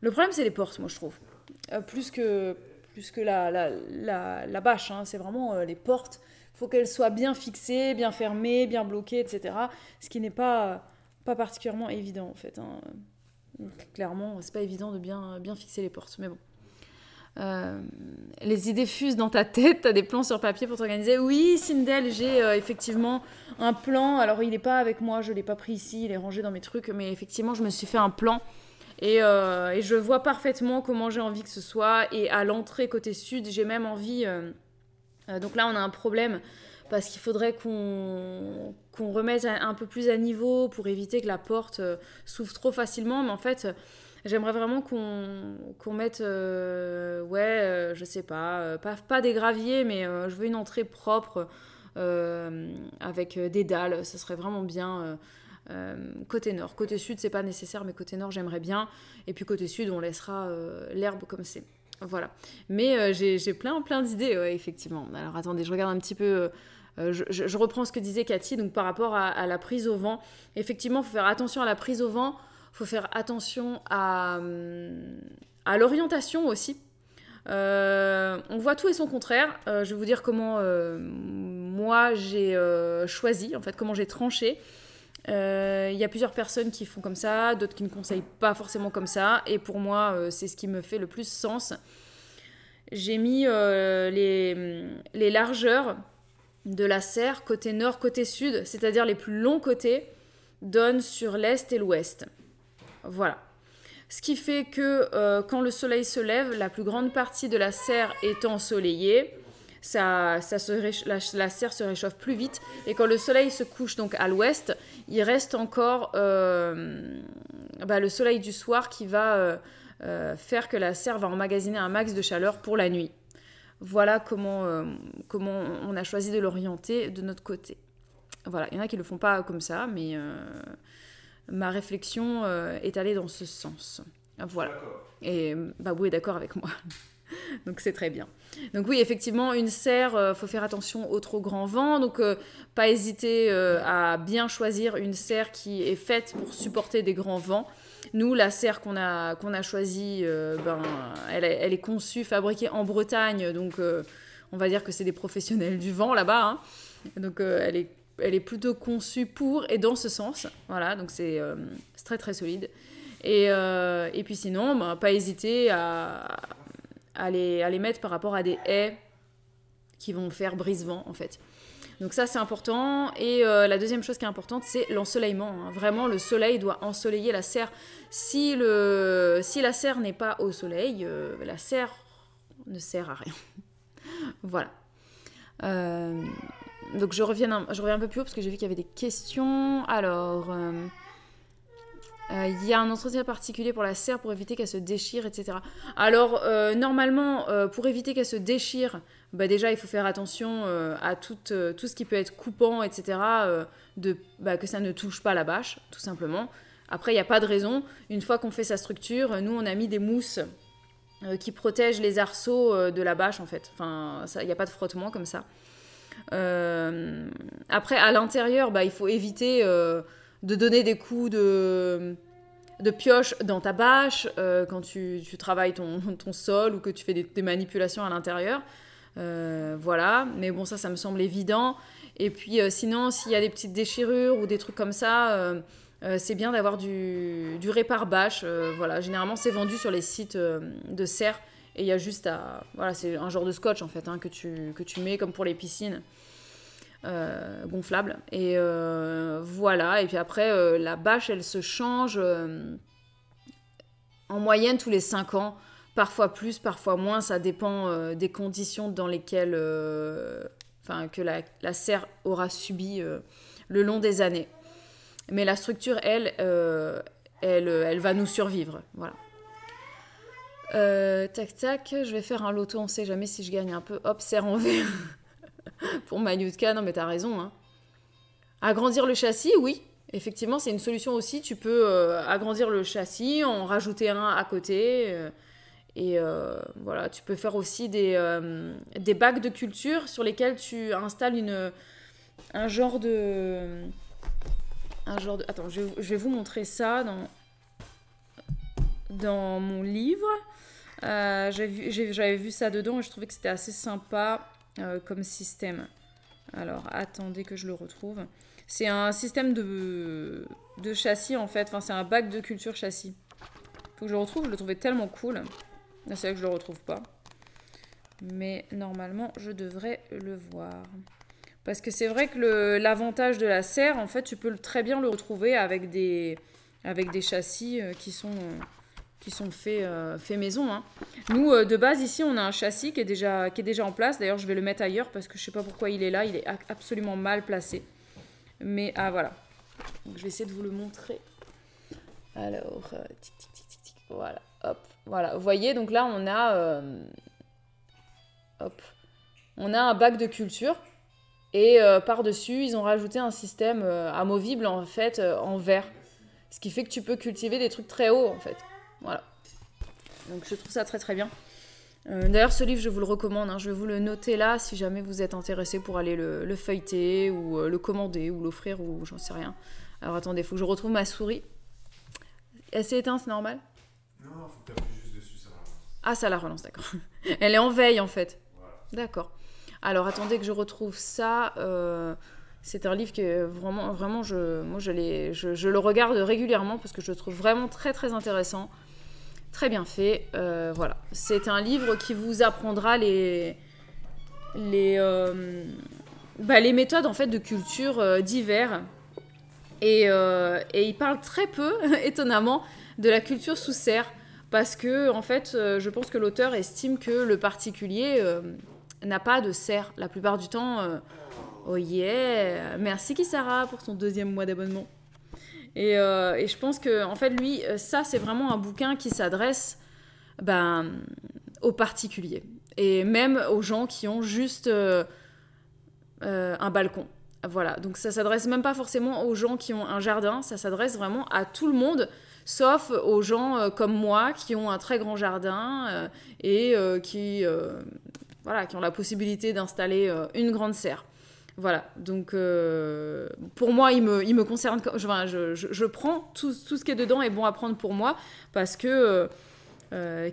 Speaker 1: Le problème, c'est les portes, moi, je trouve. Plus que la bâche, hein. C'est vraiment les portes. Il faut qu'elles soient bien fixées, bien fermées, bien bloquées, etc. Ce qui n'est pas particulièrement évident, en fait. Hein. Clairement, c'est pas évident de bien fixer les portes, mais bon. Les idées fusent dans ta tête, t'as des plans sur papier pour t'organiser. Oui, Sindel, j'ai effectivement un plan. Alors, il n'est pas avec moi, je ne l'ai pas pris ici, il est rangé dans mes trucs, mais effectivement, je me suis fait un plan. Et je vois parfaitement comment j'ai envie que ce soit. Et à l'entrée côté sud, j'ai même envie... donc là, on a un problème parce qu'il faudrait qu'on remette un peu plus à niveau pour éviter que la porte s'ouvre trop facilement. Mais en fait, j'aimerais vraiment qu'on mette... je sais pas, pas des graviers, mais je veux une entrée propre avec des dalles. Ça serait vraiment bien... côté nord. Côté sud, c'est pas nécessaire, mais côté nord, j'aimerais bien. Et puis côté sud, on laissera l'herbe comme c'est. Voilà. Mais j'ai plein d'idées, effectivement. Alors attendez, je regarde un petit peu... je reprends ce que disait Cathy, donc par rapport à la prise au vent. Effectivement, il faut faire attention à la prise au vent. Il faut faire attention à l'orientation aussi. On voit tout et son contraire. Je vais vous dire comment moi j'ai choisi, en fait, comment j'ai tranché. Y a plusieurs personnes qui font comme ça, d'autres qui ne conseillent pas forcément comme ça, et pour moi c'est ce qui me fait le plus sens. J'ai mis les largeurs de la serre côté nord, côté sud, c'est-à-dire les plus longs côtés donnent sur l'est et l'ouest. Voilà. Ce qui fait que quand le soleil se lève, la plus grande partie de la serre est ensoleillée. La serre se réchauffe plus vite. Et quand le soleil se couche donc à l'ouest, il reste encore le soleil du soir qui va faire que la serre va emmagasiner un max de chaleur pour la nuit. Voilà comment on a choisi de l'orienter de notre côté. Voilà, il y en a qui ne le font pas comme ça, mais ma réflexion est allée dans ce sens. Voilà. Et Babou est d'accord avec moi. Donc c'est très bien. Donc oui, effectivement, une serre, faut faire attention au trop grand vent. Donc pas hésiter à bien choisir une serre qui est faite pour supporter des grands vents. Nous, la serre qu'on a choisie, elle est conçue, fabriquée en Bretagne. Donc on va dire que c'est des professionnels du vent là-bas. Hein. Donc elle est plutôt conçue pour et dans ce sens. Voilà, donc c'est très très solide. Et puis sinon, pas hésiter à les mettre par rapport à des haies qui vont faire brise-vent en fait. Donc ça c'est important. Et la deuxième chose qui est importante, c'est l'ensoleillement. Hein. Vraiment, le soleil doit ensoleiller la serre. Si la serre n'est pas au soleil, la serre ne sert à rien. Voilà. Donc je reviens un peu plus haut parce que j'ai vu qu'il y avait des questions. Alors... il y a un entretien particulier pour la serre pour éviter qu'elle se déchire, etc. Alors, normalement, pour éviter qu'elle se déchire, déjà, il faut faire attention à tout ce qui peut être coupant, etc., que ça ne touche pas la bâche, tout simplement. Après, il n'y a pas de raison. Une fois qu'on fait sa structure, nous, on a mis des mousses qui protègent les arceaux de la bâche, en fait. Enfin, il n'y a pas de frottement comme ça. Après, à l'intérieur, il faut éviter... de donner des coups de pioche dans ta bâche quand tu travailles ton sol ou que tu fais des manipulations à l'intérieur. Voilà, mais bon, ça me semble évident. Et puis sinon, s'il y a des petites déchirures ou des trucs comme ça, c'est bien d'avoir du répare-bâche. Voilà, généralement, c'est vendu sur les sites de serre. Et il y a juste à... Voilà, c'est un genre de scotch, en fait, hein, que tu mets comme pour les piscines. Gonflable. Et voilà, et puis après, la bâche, elle se change en moyenne tous les 5 ans. Parfois plus, parfois moins, ça dépend des conditions dans lesquelles que la serre aura subi le long des années. Mais la structure, elle va nous survivre. Voilà. Tac, tac, je vais faire un loto, on sait jamais si je gagne un peu. Hop, serre en verre. Pour ma Yutka, non mais t'as raison. Hein. Agrandir le châssis, oui. Effectivement, c'est une solution aussi. Tu peux agrandir le châssis, en rajouter un à côté. Et voilà, tu peux faire aussi des bacs de culture sur lesquels tu installes un genre de... Attends, je vais vous montrer ça dans mon livre. J'avais vu ça dedans et je trouvais que c'était assez sympa comme système. Alors, attendez que je le retrouve. C'est un système de châssis, en fait. Enfin, c'est un bac de culture châssis. Faut que je le retrouve. Je le trouvais tellement cool. C'est vrai que je le retrouve pas. Mais normalement, je devrais le voir. Parce que c'est vrai que l'avantage de la serre, en fait, tu peux très bien le retrouver avec des châssis qui sont faits maison. Hein. Nous, de base, ici, on a un châssis qui est déjà en place. D'ailleurs, je vais le mettre ailleurs parce que je ne sais pas pourquoi il est là. Il est absolument mal placé. Mais, voilà. Donc, je vais essayer de vous le montrer. Alors, tic, tic, tic, tic, tic. Voilà, hop. Voilà, vous voyez, donc là, on a... on a un bac de culture. Et par-dessus, ils ont rajouté un système amovible, en fait, en verre. Ce qui fait que tu peux cultiver des trucs très hauts, en fait. Voilà. Donc, je trouve ça très, très bien. D'ailleurs, ce livre, je vous le recommande. Hein. Je vais vous le noter là, si jamais vous êtes intéressé pour aller le feuilleter, ou le commander, ou l'offrir, ou j'en sais rien. Alors, attendez, il faut que je retrouve ma souris. Elle s'est éteinte, c'est normal?
Speaker 2: Non, faut que tu appuies juste dessus, ça la relance.
Speaker 1: Ah, ça la relance, d'accord. Elle est en veille, en fait.
Speaker 2: Voilà.
Speaker 1: D'accord. Alors, attendez que je retrouve ça. C'est un livre que vraiment, je le regarde régulièrement parce que je le trouve vraiment très, très intéressant. Très bien fait. Voilà. C'est un livre qui vous apprendra les méthodes, en fait, de culture d'hiver. Et il parle très peu, étonnamment, de la culture sous serre. Parce que, en fait, je pense que l'auteur estime que le particulier... n'a pas de serre la plupart du temps. Oh yeah, merci Kisara pour ton 2e mois d'abonnement. Et je pense que en fait lui, ça c'est vraiment un bouquin qui s'adresse aux particuliers et même aux gens qui ont juste un balcon. Voilà, donc ça s'adresse même pas forcément aux gens qui ont un jardin, ça s'adresse vraiment à tout le monde, sauf aux gens comme moi qui ont un très grand jardin et qui ont la possibilité d'installer une grande serre. Voilà, donc pour moi, il me concerne. Je prends tout ce qui est dedans est bon à prendre pour moi parce que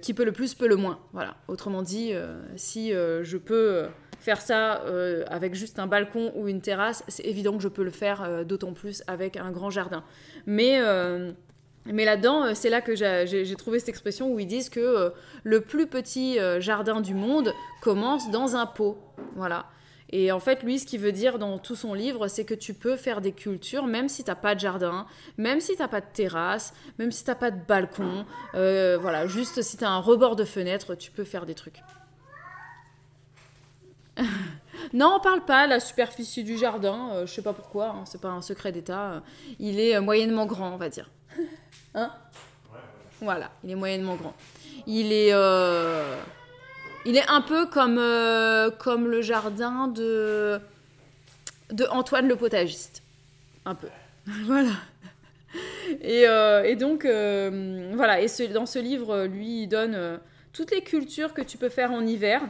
Speaker 1: qui peut le plus peut le moins. Voilà, autrement dit, si je peux faire ça avec juste un balcon ou une terrasse, c'est évident que je peux le faire d'autant plus avec un grand jardin. Mais là-dedans, c'est là que j'ai trouvé cette expression où ils disent que le plus petit jardin du monde commence dans un pot. Voilà. Et en fait, lui, ce qu'il veut dire dans tout son livre, c'est que tu peux faire des cultures même si tu n'as pas de jardin, même si tu n'as pas de terrasse, même si tu n'as pas de balcon. Voilà, juste si tu as un rebord de fenêtre, tu peux faire des trucs. Non, on parle pas de la superficie du jardin. Je sais pas pourquoi, hein, c'est pas un secret d'État. Il est moyennement grand, on va dire. Hein?
Speaker 2: Ouais.
Speaker 1: Voilà, il est moyennement grand. Il est un peu comme le jardin de Antoine le potagiste. Un peu. Voilà. Et donc, voilà. Et dans ce livre, lui, il donne toutes les cultures que tu peux faire en hiver.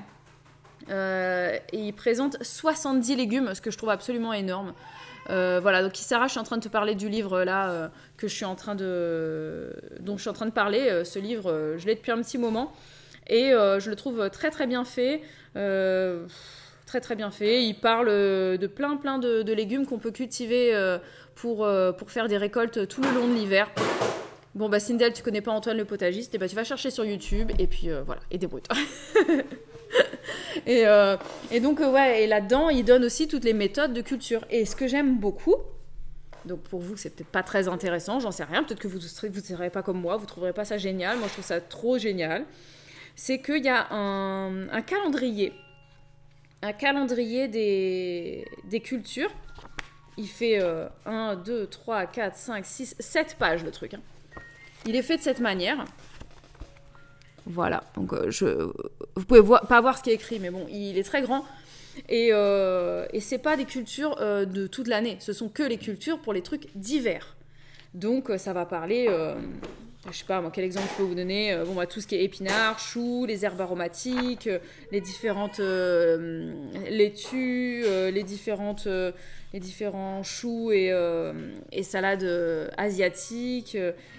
Speaker 1: Et il présente 70 légumes, ce que je trouve absolument énorme. Voilà, donc Sarah, je suis en train de te parler du livre là dont je suis en train de parler. Ce livre, je l'ai depuis un petit moment. Et je le trouve très très bien fait. Très très bien fait. Il parle de plein de légumes qu'on peut cultiver pour faire des récoltes tout le long de l'hiver. Bon, bah Sindel, tu connais pas Antoine le potagiste, et bah tu vas chercher sur YouTube, et puis voilà, et débrouille-toi. et donc, ouais, et là-dedans, il donne aussi toutes les méthodes de culture. Et ce que j'aime beaucoup, donc pour vous, c'est peut-être pas très intéressant, j'en sais rien, peut-être que vous ne serez pas comme moi, vous trouverez pas ça génial, moi je trouve ça trop génial, c'est qu'il y a un calendrier des cultures. Il fait 1, 2, 3, 4, 5, 6, 7 pages le truc, hein. Il est fait de cette manière. Voilà, donc vous pouvez pas voir ce qui est écrit, mais bon, il est très grand. Et c'est pas des cultures de toute l'année, ce sont que les cultures pour les trucs d'hiver. Donc ça va parler, je sais pas moi, quel exemple je peux vous donner, bon, bah, tout ce qui est épinards, choux, les herbes aromatiques, les différentes laitues, les différents choux et salades asiatiques,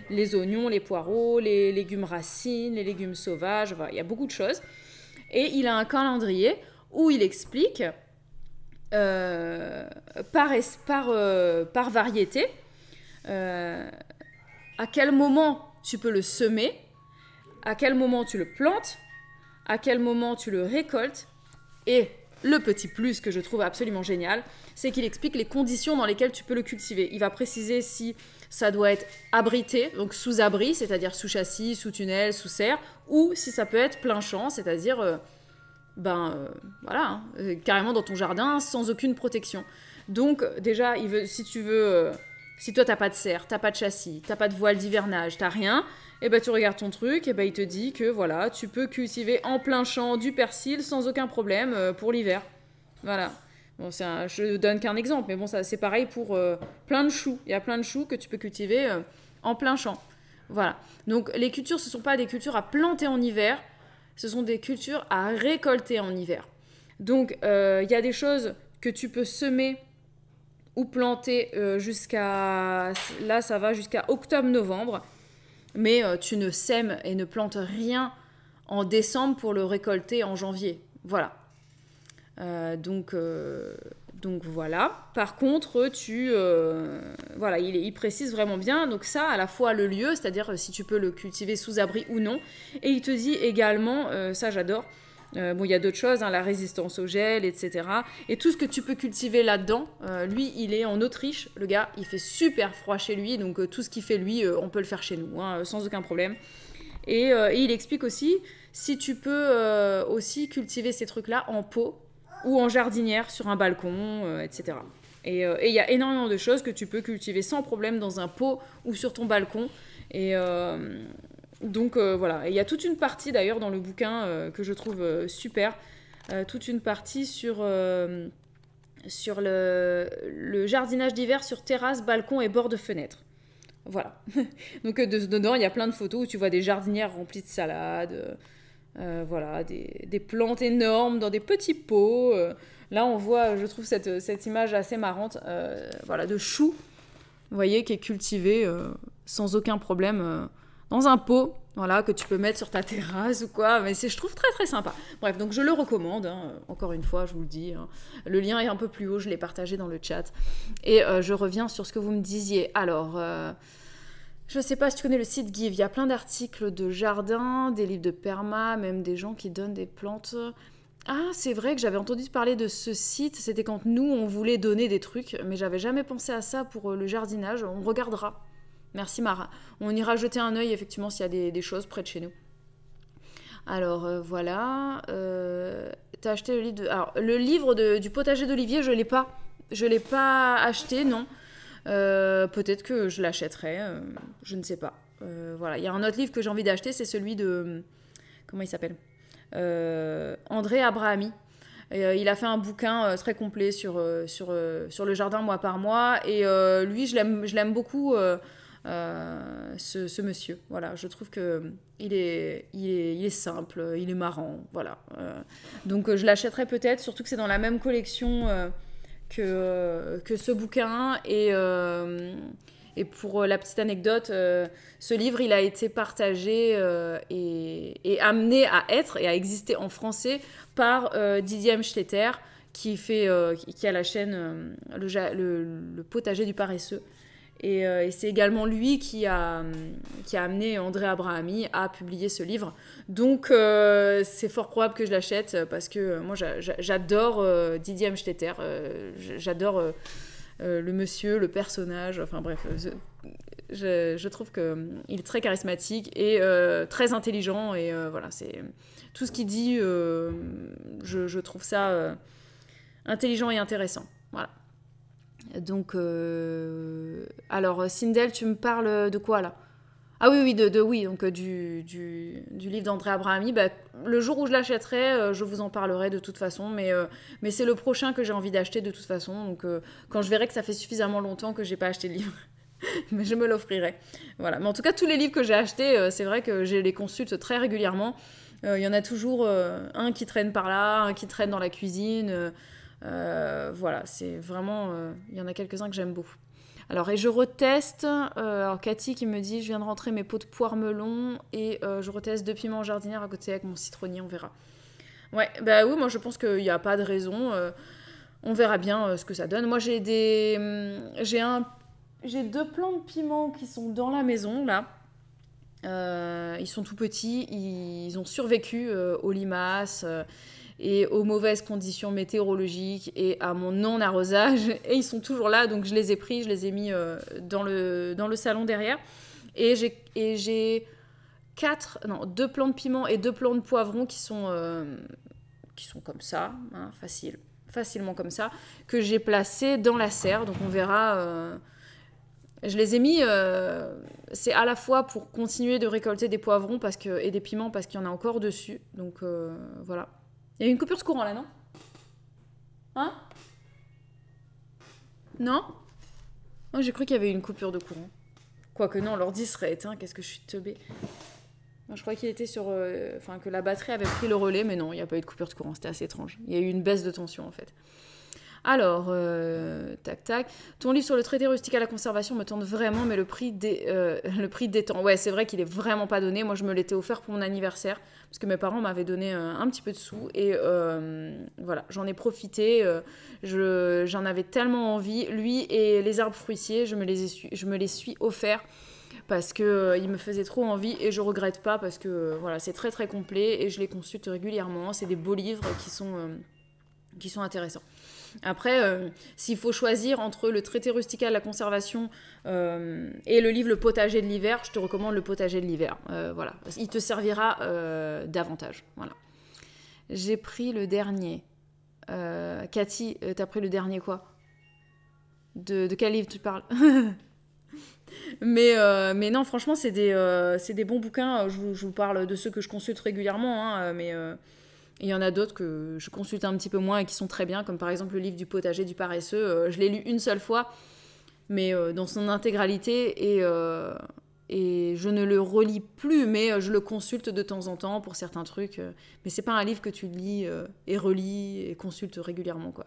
Speaker 1: les oignons, les poireaux, les légumes racines, les légumes sauvages, voilà, il y a beaucoup de choses. Et il a un calendrier où il explique par variété à quel moment tu peux le semer, à quel moment tu le plantes, à quel moment tu le récoltes. Et le petit plus que je trouve absolument génial, c'est qu'il explique les conditions dans lesquelles tu peux le cultiver. Il va préciser si ça doit être abrité, donc sous abri, c'est-à-dire sous châssis, sous tunnel, sous serre, ou si ça peut être plein champ, c'est-à-dire voilà, carrément dans ton jardin, sans aucune protection. Donc déjà, si toi t'as pas de serre, t'as pas de châssis, t'as pas de voile d'hivernage, t'as rien, et ben tu regardes ton truc, et ben il te dit que voilà, tu peux cultiver en plein champ du persil sans aucun problème pour l'hiver. Voilà. Bon, je donne qu'un exemple, mais bon, ça c'est pareil pour plein de choux. Il y a plein de choux que tu peux cultiver en plein champ. Voilà. Donc les cultures, ce ne sont pas des cultures à planter en hiver, ce sont des cultures à récolter en hiver. Donc il y a des choses que tu peux semer ou planter jusqu'à... Là, ça va jusqu'à octobre-novembre. Mais tu ne sèmes et ne plantes rien en décembre pour le récolter en janvier. Voilà. Donc voilà. Par contre, voilà, il précise vraiment bien. Donc ça, à la fois le lieu, c'est-à-dire si tu peux le cultiver sous abri ou non. Et il te dit également, ça j'adore, bon, il y a d'autres choses, hein, la résistance au gel, etc. Et tout ce que tu peux cultiver là-dedans, lui, il est en Autriche, le gars, il fait super froid chez lui, donc tout ce qu'il fait lui, on peut le faire chez nous, hein, sans aucun problème. Et il explique aussi si tu peux aussi cultiver ces trucs-là en pot ou en jardinière sur un balcon, etc. Et il y a énormément de choses que tu peux cultiver sans problème dans un pot ou sur ton balcon. Et donc voilà, il y a toute une partie d'ailleurs dans le bouquin que je trouve super, toute une partie sur le jardinage d'hiver sur terrasse, balcon et bord de fenêtre. Voilà. Donc dedans, il y a plein de photos où tu vois des jardinières remplies de salades, voilà, des plantes énormes dans des petits pots. Là, on voit, je trouve cette image assez marrante, voilà, de chou, vous voyez, qui est cultivé sans aucun problème dans un pot, voilà, que tu peux mettre sur ta terrasse ou quoi, mais je trouve très très sympa. Bref, donc je le recommande, hein, encore une fois, je vous le dis, hein. Le lien est un peu plus haut, je l'ai partagé dans le chat. Et je reviens sur ce que vous me disiez. Alors, je sais pas si tu connais le site Give, il y a plein d'articles de jardin, des livres de perma, même des gens qui donnent des plantes. Ah, c'est vrai que j'avais entendu parler de ce site, c'était quand nous, on voulait donner des trucs, mais j'avais jamais pensé à ça pour le jardinage, on regardera. Merci Mara. On ira jeter un œil effectivement s'il y a des choses près de chez nous. Alors voilà. T'as acheté le livre de... Alors le livre du potager d'Olivier, je l'ai pas. Je l'ai pas acheté, non. Peut-être que je l'achèterai. Je ne sais pas. Voilà. Il y a un autre livre que j'ai envie d'acheter, c'est celui de... Comment il s'appelle André Abrahami. Il a fait un bouquin très complet sur le jardin mois par mois. Et lui, je l'aime beaucoup... ce monsieur, voilà, je trouve que il est simple, il est marrant, voilà. Donc je l'achèterai peut-être, surtout que c'est dans la même collection que ce bouquin Et pour la petite anecdote, ce livre, il a été partagé et amené à être et à exister en français par Didier Amstetter, qui a la chaîne le potager du paresseux. Et c'est également lui qui a amené André Abrahami à publier ce livre. Donc c'est fort probable que je l'achète parce que moi j'adore Didier Amstetter, j'adore le monsieur, le personnage, enfin bref, je trouve qu'il est très charismatique et très intelligent et voilà, c'est tout ce qu'il dit, je trouve ça intelligent et intéressant. Voilà. Donc, alors, Sindel, tu me parles de quoi, là? Ah oui, oui, donc du livre d'André Abrahami. Bah, le jour où je l'achèterai, je vous en parlerai de toute façon, mais c'est le prochain que j'ai envie d'acheter de toute façon, donc quand je verrai que ça fait suffisamment longtemps que j'ai pas acheté le livre, mais je me l'offrirai. Voilà. Mais en tout cas, tous les livres que j'ai achetés, c'est vrai que je les consulte très régulièrement. Il y en a toujours un qui traîne par là, un qui traîne dans la cuisine... voilà, c'est vraiment... Il y en a quelques-uns que j'aime beaucoup. Alors, et je reteste... alors, Cathy qui me dit, je viens de rentrer mes pots de poire melon et je reteste 2 piments jardinières à côté avec mon citronnier, on verra. Ouais, bah oui, moi je pense qu'il n'y a pas de raison. On verra bien ce que ça donne. Moi, j'ai 2 plants de piments qui sont dans la maison, là. Ils sont tout petits, ils ont survécu aux limaces... et aux mauvaises conditions météorologiques et à mon non-arrosage. Et ils sont toujours là, donc je les ai pris, je les ai mis dans le salon derrière. Et j'ai 2 plants de piment et 2 plants de poivron qui sont comme ça, hein, facilement comme ça, que j'ai placés dans la serre. Donc on verra... je les ai mis... c'est à la fois pour continuer de récolter des poivrons et des piments parce qu'il y en a encore dessus. Donc voilà. Il y a une coupure de courant là, non? Hein? Non? Oh, j'ai cru qu'il y avait une coupure de courant. Quoique non, l'ordi serait éteint, qu'est-ce que je suis teubée. Moi, je croyais qu'il était que la batterie avait pris le relais, mais non, il n'y a pas eu de coupure de courant, c'était assez étrange. Il y a eu une baisse de tension en fait. Alors, tac. Ton livre sur le traité rustique à la conservation me tente vraiment, mais le prix détend. Ouais, c'est vrai qu'il est vraiment pas donné. Moi, je me l'étais offert pour mon anniversaire, parce que mes parents m'avaient donné un petit peu de sous. Et voilà, j'en ai profité. J'en avais tellement envie. Lui et les arbres fruitiers, je me les suis offerts, parce qu'ils me faisaient trop envie. Et je regrette pas, parce que voilà, c'est très très complet. Et je les consulte régulièrement. C'est des beaux livres qui sont intéressants. Après, s'il faut choisir entre le traité rustical à la conservation et le livre Le potager de l'hiver, je te recommande Le potager de l'hiver. Voilà, il te servira davantage. Voilà. J'ai pris le dernier. Cathy, t'as pris le dernier quoi? De quel livre tu parles? Mais non, franchement, c'est des bons bouquins. Je vous parle de ceux que je consulte régulièrement, hein, mais... il y en a d'autres que je consulte un petit peu moins et qui sont très bien, comme par exemple le livre du potager du paresseux. Je l'ai lu une seule fois, mais dans son intégralité, et je ne le relis plus, mais je le consulte de temps en temps pour certains trucs. Mais c'est pas un livre que tu lis et relis et consultes régulièrement, quoi.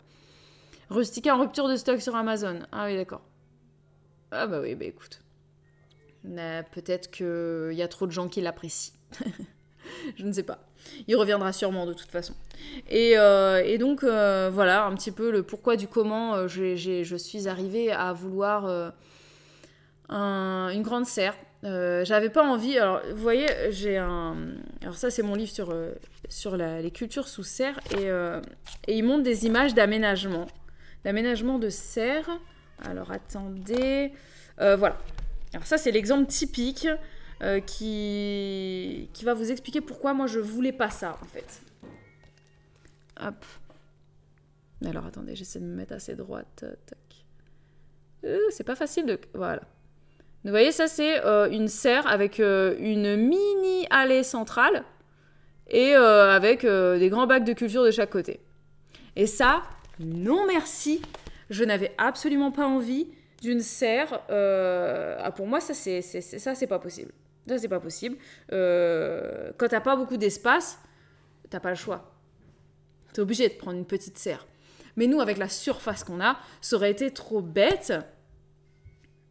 Speaker 1: Rustica en rupture de stock sur Amazon. Ah oui, d'accord. Ah bah oui, bah écoute. Peut-être qu'il y a trop de gens qui l'apprécient. Je ne sais pas. Il reviendra sûrement de toute façon. Et donc, voilà un petit peu le pourquoi du comment je suis arrivée à vouloir une grande serre. J'avais pas envie... Alors, vous voyez, alors ça, c'est mon livre sur les cultures sous serre. Et il montre des images d'aménagement. D'aménagement de serre. Alors, attendez... voilà. Alors ça, c'est l'exemple typique... qui va vous expliquer pourquoi moi je voulais pas ça en fait. Hop. Alors attendez, j'essaie de me mettre assez droite. Tac. C'est pas facile de... Voilà. Vous voyez, ça c'est une serre avec une mini allée centrale et avec des grands bacs de culture de chaque côté. Et ça, non merci, je n'avais absolument pas envie d'une serre. Pour moi, ça c'est pas possible. Ça, c'est pas possible. Quand t'as pas beaucoup d'espace, t'as pas le choix. T'es obligé de prendre une petite serre. Mais nous, avec la surface qu'on a, ça aurait été trop bête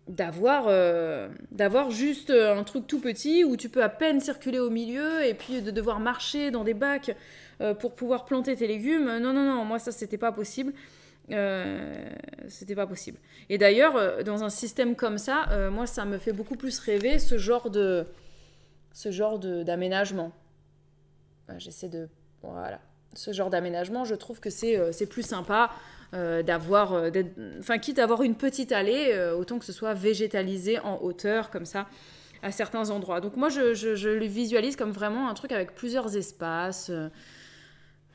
Speaker 1: d'avoir juste un truc tout petit où tu peux à peine circuler au milieu et puis de devoir marcher dans des bacs pour pouvoir planter tes légumes. Non, non, non, moi ça c'était pas possible. C'était pas possible. Et d'ailleurs, dans un système comme ça, moi ça me fait beaucoup plus rêver ce genre d'aménagement. J'essaie de... Voilà. Ce genre d'aménagement, je trouve que c'est plus sympa d'avoir... Enfin, quitte à avoir une petite allée, autant que ce soit végétalisé en hauteur, comme ça, à certains endroits. Donc moi, je le visualise comme vraiment un truc avec plusieurs espaces.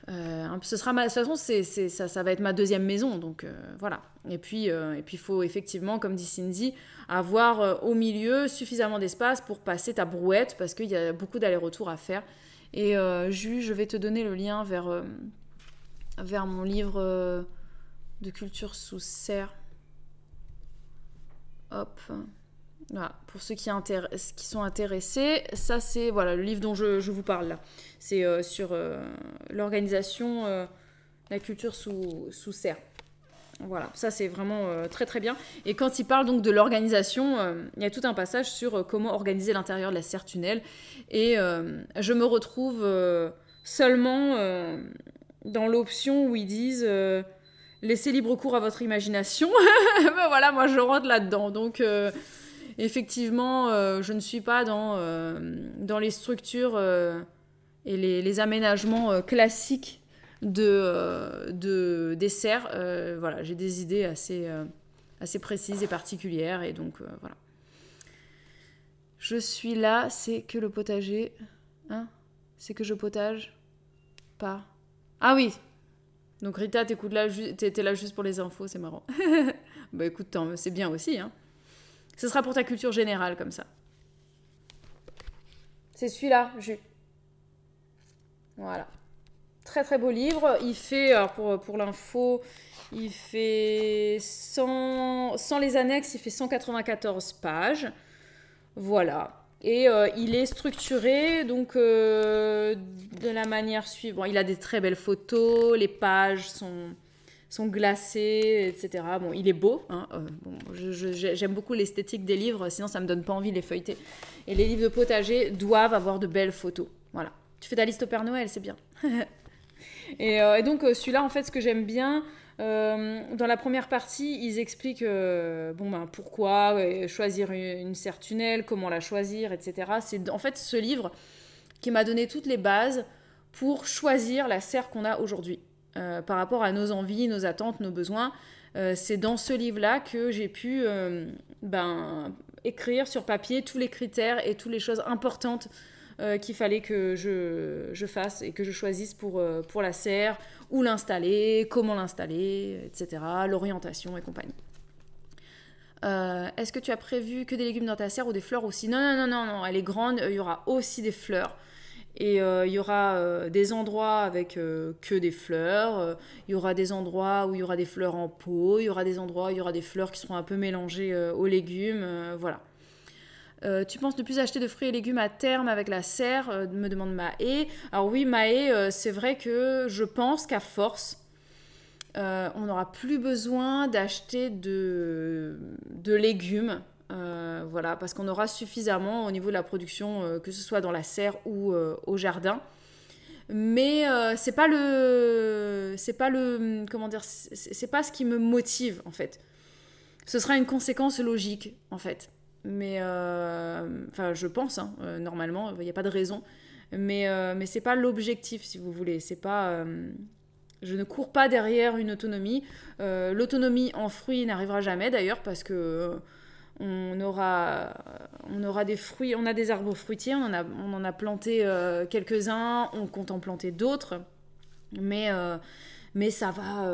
Speaker 1: Ce sera de toute façon, ça va être ma deuxième maison, donc voilà. Et puis, il faut effectivement, comme dit Cindy, avoir au milieu suffisamment d'espace pour passer ta brouette, parce qu'il y a beaucoup d'allers-retours à faire. Et je vais te donner le lien vers mon livre de culture sous serre. Hop. Voilà. Pour ceux qui sont intéressés, ça c'est voilà, le livre dont je vous parle là. C'est sur l'organisation, la culture sous serre. Voilà, ça c'est vraiment très très bien. Et quand il parle donc de l'organisation, il y a tout un passage sur comment organiser l'intérieur de la serre tunnel. Et je me retrouve seulement dans l'option où ils disent laissez libre cours à votre imagination. Ben voilà, moi je rentre là-dedans. Donc effectivement, je ne suis pas dans les structures et les aménagements classiques des serres. Voilà, j'ai des idées assez précises et particulières. Et donc, voilà. Je suis là, c'est que le potager... Hein? C'est que je potage pas. Ah oui. Donc Rita, t'es là juste pour les infos, c'est marrant. Bah écoute, c'est bien aussi, hein. Ce sera pour ta culture générale, comme ça. C'est celui-là, Jus. Voilà. Très très beau livre. Il fait, alors pour l'info, il fait sans les annexes, il fait 194 pages. Voilà. Et il est structuré donc de la manière suivante. Bon, il a des très belles photos, les pages sont glacées, etc. Bon, il est beau. Hein. Bon, j'aime beaucoup l'esthétique des livres, sinon ça me donne pas envie de les feuilleter. Et les livres de potager doivent avoir de belles photos. Voilà. Tu fais ta liste au Père Noël, c'est bien. Et donc celui-là, en fait, ce que j'aime bien, dans la première partie, ils expliquent pourquoi choisir une serre tunnel, comment la choisir, etc. C'est en fait ce livre qui m'a donné toutes les bases pour choisir la serre qu'on a aujourd'hui. Par rapport à nos envies, nos attentes, nos besoins. C'est dans ce livre-là que j'ai pu écrire sur papier tous les critères et toutes les choses importantes qu'il fallait que je fasse et que je choisisse pour la serre, où l'installer, comment l'installer, etc., l'orientation et compagnie. Est-ce que tu as prévu que des légumes dans ta serre ou des fleurs aussi? Non, elle est grande, il y aura aussi des fleurs. Et il y aura des endroits avec que des fleurs, il y aura des endroits où il y aura des fleurs en pot, il y aura des endroits où il y aura des fleurs qui seront un peu mélangées aux légumes, voilà. Tu penses ne plus acheter de fruits et légumes à terme avec la serre, me demande Maë. Alors oui, Maë, c'est vrai que je pense qu'à force, on n'aura plus besoin d'acheter de légumes. Voilà, parce qu'on aura suffisamment au niveau de la production, que ce soit dans la serre ou au jardin. Mais c'est pas ce qui me motive en fait. Ce sera une conséquence logique en fait. Mais je pense, hein, normalement, il n'y a pas de raison. Mais c'est pas l'objectif, si vous voulez. C'est pas, je ne cours pas derrière une autonomie. L'autonomie en fruits n'arrivera jamais d'ailleurs parce que on aura des fruits, on a des arbres fruitiers, on en a planté quelques-uns, on compte en planter d'autres, mais ça va,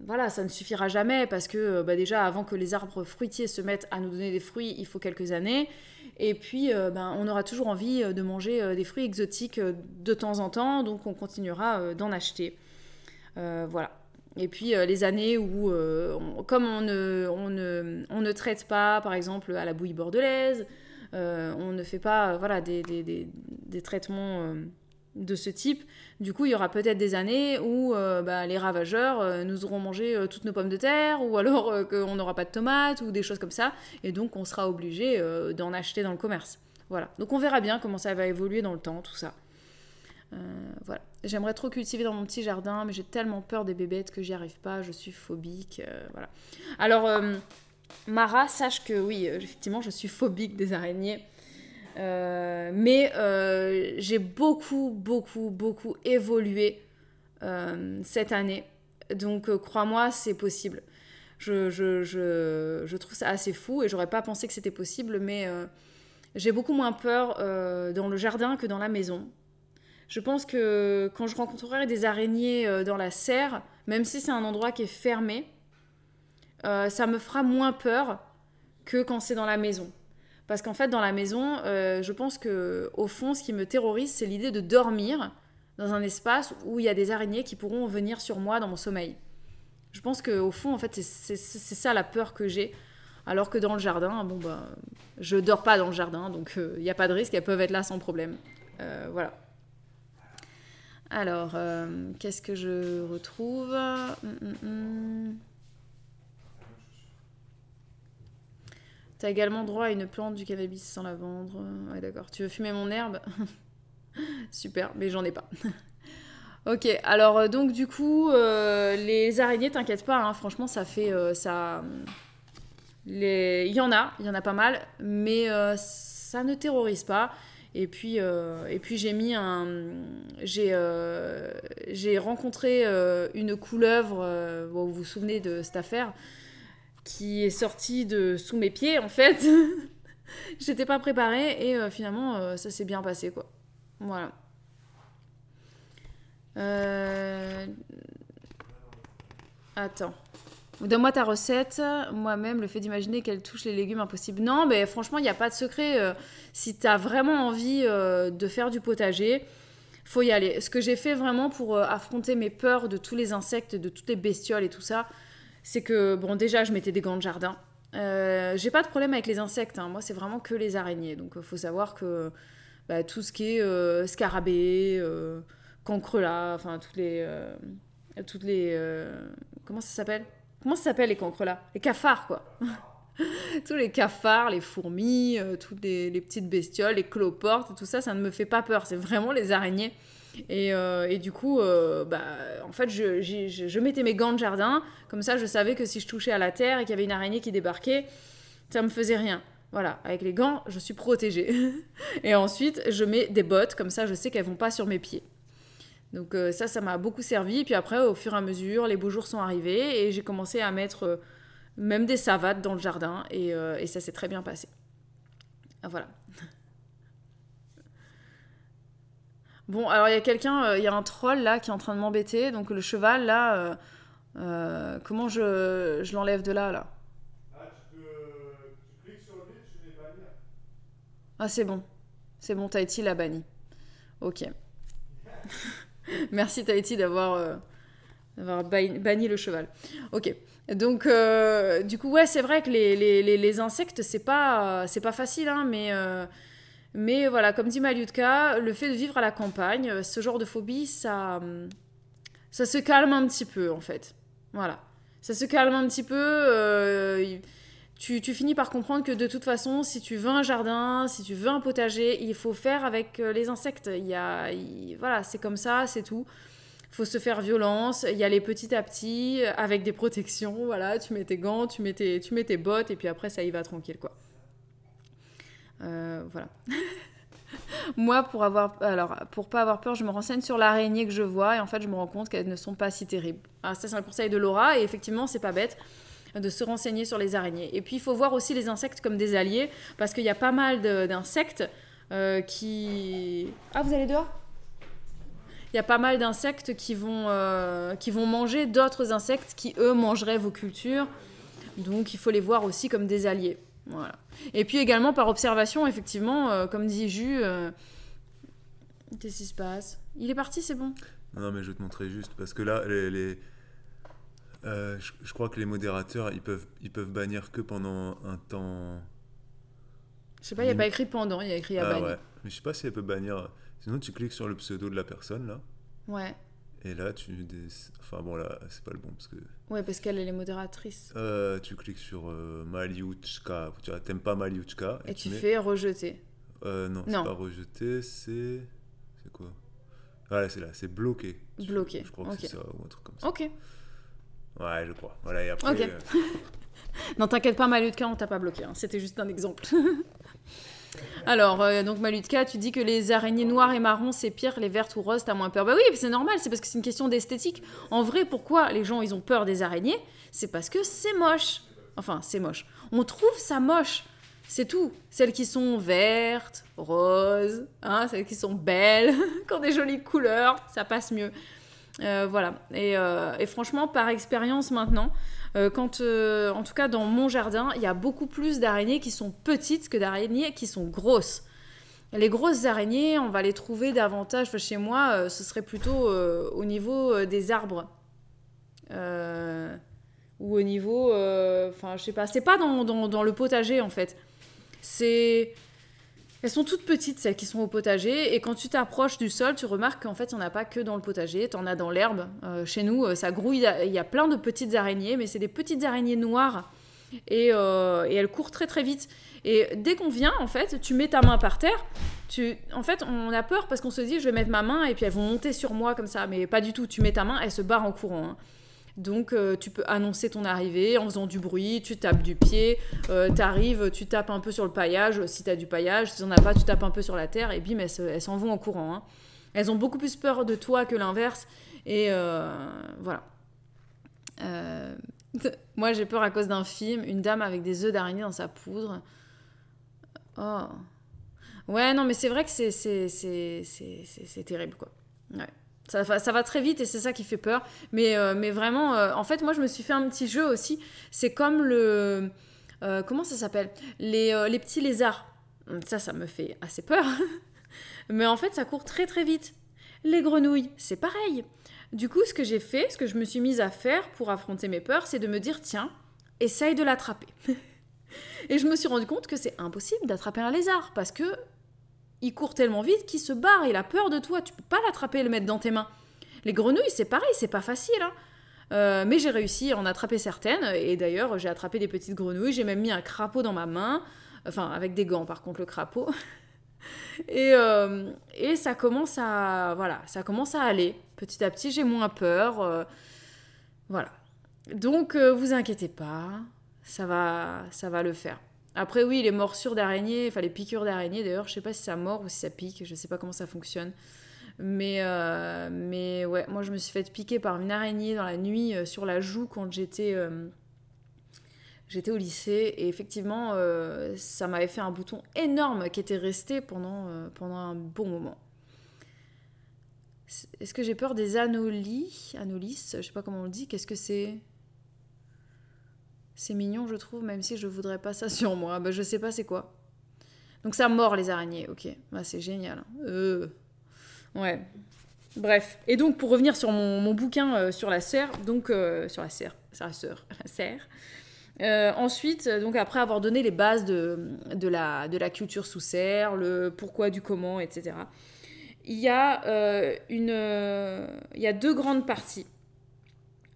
Speaker 1: voilà, ça ne suffira jamais parce que déjà avant que les arbres fruitiers se mettent à nous donner des fruits, il faut quelques années. Et puis on aura toujours envie de manger des fruits exotiques de temps en temps, donc on continuera d'en acheter. Voilà. Et puis les années où, comme on ne traite pas, par exemple, à la bouillie bordelaise, on ne fait pas des traitements de ce type, du coup, il y aura peut-être des années où les ravageurs nous auront mangé toutes nos pommes de terre, ou alors qu'on n'aura pas de tomates, ou des choses comme ça, et donc on sera obligé d'en acheter dans le commerce. Voilà. Donc on verra bien comment ça va évoluer dans le temps, tout ça. Voilà. J'aimerais trop cultiver dans mon petit jardin, mais j'ai tellement peur des bébêtes que j'y arrive pas, je suis phobique. Voilà. Alors, Mara, sache que oui, effectivement, je suis phobique des araignées. Mais j'ai beaucoup évolué cette année. Donc, crois-moi, c'est possible. Je trouve ça assez fou et j'aurais pas pensé que c'était possible, mais j'ai beaucoup moins peur dans le jardin que dans la maison. Je pense que quand je rencontrerai des araignées dans la serre, même si c'est un endroit qui est fermé, ça me fera moins peur que quand c'est dans la maison. Parce qu'en fait, dans la maison, je pense qu'au fond, ce qui me terrorise, c'est l'idée de dormir dans un espace où il y a des araignées qui pourront venir sur moi dans mon sommeil. Je pense qu'au fond, en fait, c'est ça la peur que j'ai. Alors que dans le jardin, je dors pas dans le jardin, donc il n'y a pas de risque, elles peuvent être là sans problème. Voilà. Alors, qu'est-ce que je retrouve ? T'as également droit à une plante du cannabis sans la vendre. Ouais, d'accord. Tu veux fumer mon herbe ? Super, mais j'en ai pas. Ok, alors donc du coup, les araignées, t'inquiète pas, hein, franchement, ça fait... Il y en a pas mal, mais ça ne terrorise pas. Et puis j'ai rencontré une couleuvre, vous vous souvenez de cette affaire, qui est sortie de sous mes pieds en fait. J'étais pas préparée et finalement ça s'est bien passé quoi. Voilà. Attends. Donne-moi ta recette. Moi-même, le fait d'imaginer qu'elle touche les légumes impossible. Non, mais franchement, il n'y a pas de secret. Si tu as vraiment envie de faire du potager, faut y aller. Ce que j'ai fait vraiment pour affronter mes peurs de tous les insectes, de toutes les bestioles et tout ça, c'est que, bon, déjà, je mettais des gants de jardin. J'ai pas de problème avec les insectes. Hein. Moi, c'est vraiment que les araignées. Donc, il faut savoir que tout ce qui est scarabée, cancrelats, enfin, toutes les comment ça s'appelle ? Comment ça s'appelle les cancres là ? Les cafards quoi. Tous les cafards, les fourmis, toutes les petites bestioles, les cloportes, tout ça, ça ne me fait pas peur. C'est vraiment les araignées. Et du coup, en fait, je mettais mes gants de jardin. Comme ça, je savais que si je touchais à la terre et qu'il y avait une araignée qui débarquait, ça me faisait rien. Voilà, avec les gants, je suis protégée. Et ensuite, je mets des bottes. Comme ça, je sais qu'elles vont pas sur mes pieds. Donc ça m'a beaucoup servi. Et puis après, au fur et à mesure, les beaux jours sont arrivés et j'ai commencé à mettre même des savates dans le jardin et ça s'est très bien passé. Ah, voilà. Bon, alors il y a un troll là qui est en train de m'embêter. Donc le cheval là, comment je l'enlève de là ?
Speaker 2: Ah, tu cliques sur lui, tu mets bannir.
Speaker 1: Ah c'est bon, Tahiti l'a banni. Ok. Merci Tahiti d'avoir banni le cheval. Ok. Donc, du coup, ouais, c'est vrai que les insectes, c'est pas facile, hein, mais voilà, comme dit Maliutka, le fait de vivre à la campagne, ce genre de phobie, ça se calme un petit peu, en fait. Voilà. Ça se calme un petit peu. Tu finis par comprendre que de toute façon, si tu veux un jardin, si tu veux un potager, il faut faire avec les insectes. Voilà, c'est comme ça, c'est tout. Il faut se faire violence, y aller petit à petit, avec des protections. Voilà, tu mets tes gants, tu mets tes bottes, et puis après, ça y va tranquille, quoi. Voilà. Moi, pour pas avoir peur, je me renseigne sur l'araignée que je vois, et en fait, je me rends compte qu'elles ne sont pas si terribles. Alors, ça, c'est un conseil de Laura, et effectivement, c'est pas bête de se renseigner sur les araignées. Et puis, il faut voir aussi les insectes comme des alliés, parce qu'il y a pas mal d'insectes qui... Ah, vous allez dehors ? Il y a pas mal d'insectes qui vont manger d'autres insectes qui, eux, mangeraient vos cultures. Donc, il faut les voir aussi comme des alliés. Voilà. Et puis également, par observation, effectivement, comme dit Jus, qu'est-ce qui se passe ? Il est parti, c'est bon ?
Speaker 3: Non, mais je vais te montrer juste, parce que là, je crois que les modérateurs, ils peuvent bannir que pendant un temps
Speaker 1: Je sais pas, il n'y a pas écrit pendant, il y a écrit à
Speaker 3: Ah
Speaker 1: bannir.
Speaker 3: ouais. Mais je sais pas si elle peut bannir. Sinon, tu cliques sur le pseudo de la personne, là.
Speaker 1: Ouais.
Speaker 3: Et là, enfin bon, là, c'est pas le bon, parce que...
Speaker 1: Ouais, parce qu'elle est modératrice.
Speaker 3: tu cliques sur Maliuchka. Tu vois, t'aimes pas Maliuchka.
Speaker 1: Et tu
Speaker 3: mets...
Speaker 1: fais rejeter.
Speaker 3: Non, c'est pas rejeter, c'est... C'est quoi? Voilà, c'est là, c'est bloqué.
Speaker 1: Bloqué.
Speaker 3: Je crois que c'est ça, ou un truc comme ça.
Speaker 1: Ok.
Speaker 3: Ouais, je crois. Voilà, et après...
Speaker 1: Ok. Non, t'inquiète pas, Malutka, on t'a pas bloqué. Hein. C'était juste un exemple. Alors, donc Malutka, tu dis que les araignées noires et marrons, c'est pire, les vertes ou roses, t'as moins peur. Bah oui, c'est normal, c'est parce que c'est une question d'esthétique. En vrai, pourquoi les gens, ils ont peur des araignées? C'est parce que c'est moche. Enfin, c'est moche. On trouve ça moche. C'est tout. Celles qui sont vertes, roses, hein, celles qui sont belles, qui ont des jolies couleurs, ça passe mieux. Voilà. Et franchement, par expérience maintenant, en tout cas dans mon jardin, il y a beaucoup plus d'araignées qui sont petites que d'araignées qui sont grosses. Les grosses araignées, on va les trouver davantage, enfin, chez moi, ce serait plutôt au niveau des arbres. Ou au niveau... Enfin, je sais pas, c'est pas dans le potager, en fait. Elles sont toutes petites, celles qui sont au potager, et quand tu t'approches du sol, tu remarques qu'en fait, il n'y en a pas que dans le potager, tu en as dans l'herbe. Chez nous, ça grouille, il y a plein de petites araignées, mais c'est des petites araignées noires, et elles courent très très vite. Et dès qu'on vient, en fait, tu mets ta main par terre, en fait, on a peur parce qu'on se dit, je vais mettre ma main, et puis elles vont monter sur moi comme ça, mais pas du tout, tu mets ta main, elles se barrent en courant, hein. Donc, tu peux annoncer ton arrivée en faisant du bruit, tu tapes du pied, t'arrives, tu tapes un peu sur le paillage, si t'as du paillage, si t'en as pas, tu tapes un peu sur la terre, et bim, elles s'en vont en courant. Hein. Elles ont beaucoup plus peur de toi que l'inverse, et voilà. Moi, j'ai peur à cause d'un film, une dame avec des œufs d'araignée dans sa poudre. Oh. Ouais, non, mais c'est vrai que c'est terrible, quoi. Ouais. Ça va très vite et c'est ça qui fait peur. Mais vraiment, en fait, moi, je me suis fait un petit jeu aussi. C'est comme le... comment ça s'appelle? Les petits lézards. Ça me fait assez peur. Mais en fait, ça court très, très vite. Les grenouilles, c'est pareil. Du coup, ce que j'ai fait, ce que je me suis mise à faire pour affronter mes peurs, c'est de me dire, tiens, essaye de l'attraper. Et je me suis rendu compte que c'est impossible d'attraper un lézard parce que il court tellement vite qu'il se barre, il a peur de toi, tu peux pas l'attraper et le mettre dans tes mains. Les grenouilles, c'est pareil, c'est pas facile, hein. Mais j'ai réussi à en attraper certaines, et d'ailleurs, j'ai attrapé des petites grenouilles, j'ai même mis un crapaud dans ma main, enfin, avec des gants, par contre, le crapaud. Et ça commence à... Voilà, ça commence à aller. Petit à petit, j'ai moins peur. Voilà. Donc, vous inquiétez pas, ça va le faire. Après, oui, les morsures d'araignées, enfin les piqûres d'araignées, d'ailleurs, je sais pas si ça mord ou si ça pique, je sais pas comment ça fonctionne. Mais ouais, moi je me suis fait piquer par une araignée dans la nuit sur la joue quand j'étais au lycée. Et effectivement, ça m'avait fait un bouton énorme qui était resté pendant un bon moment. Est-ce que j'ai peur des anolis? Anolis, je sais pas comment on le dit, qu'est-ce que c'est? C'est mignon, je trouve, même si je voudrais pas ça sur moi. Bah, je sais pas c'est quoi. Donc ça mord les araignées, ok. Bah, c'est génial. Ouais. Bref. Et donc, pour revenir sur mon bouquin sur la serre, donc sur la serre, la serre. Ensuite, donc après avoir donné les bases de la culture sous serre, le pourquoi du comment, etc., il y a deux grandes parties.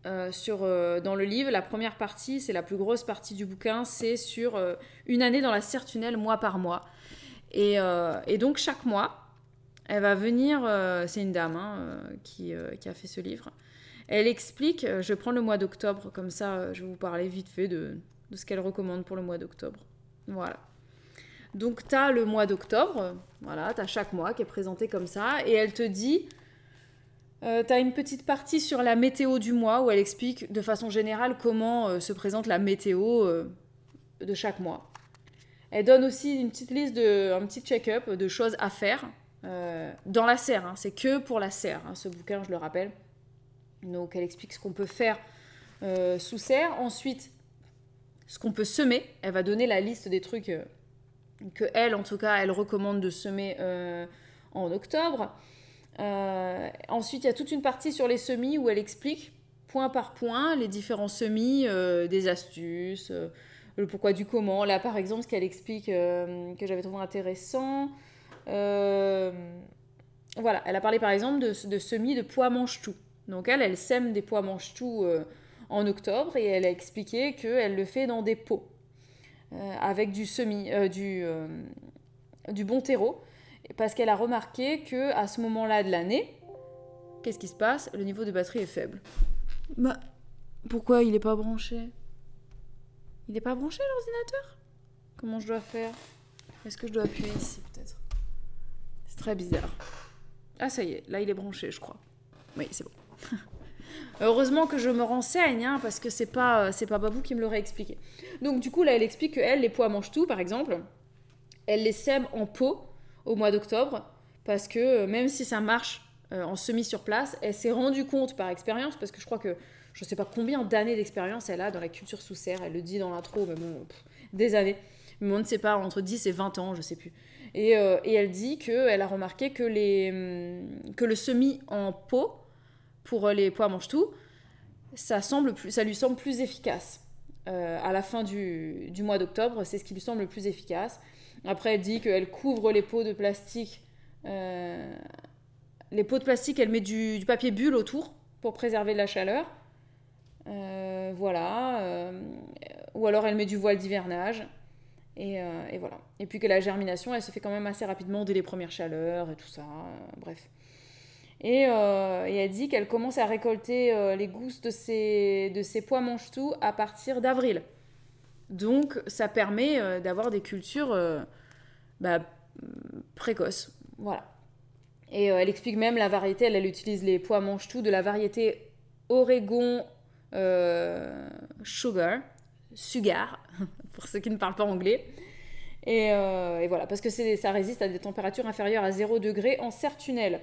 Speaker 1: Dans le livre, la première partie, c'est la plus grosse partie du bouquin, c'est sur une année dans la serre tunnel, mois par mois. Et donc chaque mois, elle va venir, c'est une dame qui a fait ce livre, elle explique, je vais prendre le mois d'octobre, comme ça je vais vous parler vite fait de ce qu'elle recommande pour le mois d'octobre. Voilà. Donc tu as le mois d'octobre, voilà, tu as chaque mois qui est présenté comme ça, et elle te dit... tu as une petite partie sur la météo du mois où elle explique de façon générale comment se présente la météo de chaque mois. Elle donne aussi une petite liste, un petit check-up de choses à faire dans la serre. Hein. C'est que pour la serre, hein, ce bouquin, je le rappelle. Donc elle explique ce qu'on peut faire sous serre. Ensuite, ce qu'on peut semer. Elle va donner la liste des trucs que elle, en tout cas, elle recommande de semer en octobre. Ensuite, il y a toute une partie sur les semis où elle explique point par point les différents semis, des astuces, le pourquoi du comment. Là, par exemple, ce qu'elle explique que j'avais trouvé intéressant, voilà, elle a parlé par exemple de semis de pois mange-tout. Donc elle sème des pois mange-tout en octobre et elle a expliqué qu'elle le fait dans des pots avec du bon terreau parce qu'elle a remarqué qu'à ce moment-là de l'année, qu'est-ce qui se passe? Le niveau de batterie est faible. Bah, pourquoi il n'est pas branché? Il n'est pas branché l'ordinateur? Comment je dois faire? Est-ce que je dois appuyer ici peut-être? C'est très bizarre. Ah ça y est, là il est branché je crois. Oui, c'est bon. Heureusement que je me renseigne, hein, parce que c'est pas Babou qui me l'aurait expliqué. Donc du coup là elle explique qu'elle, les pois mange-tout par exemple, elle les sème en pot au mois d'octobre, parce que même si ça marche en semis sur place, elle s'est rendue compte par expérience, parce que je crois que je sais pas combien d'années d'expérience elle a dans la culture sous serre, elle le dit dans l'intro, mais bon, des années. Mais on ne sait pas, entre 10 et 20 ans, je sais plus. Et elle dit qu'elle a remarqué que le semis en pot, pour les pois mange-tout, ça lui semble plus efficace. À la fin du mois d'octobre, c'est ce qui lui semble le plus efficace. Après, elle dit qu'elle couvre les pots de plastique. Les pots de plastique, elle met du papier bulle autour pour préserver de la chaleur. Voilà. Ou alors elle met du voile d'hivernage. Et voilà. Et puis que la germination, elle se fait quand même assez rapidement dès les premières chaleurs et tout ça. Bref. Et elle dit qu'elle commence à récolter les gousses de ces pois mange-tout à partir d'avril. Donc ça permet d'avoir des cultures précoces. Voilà. Et elle explique même la variété, elle utilise les pois mange-tout de la variété Oregon Sugar, pour ceux qui ne parlent pas anglais. Et voilà, parce que ça résiste à des températures inférieures à 0 degré en serre tunnel.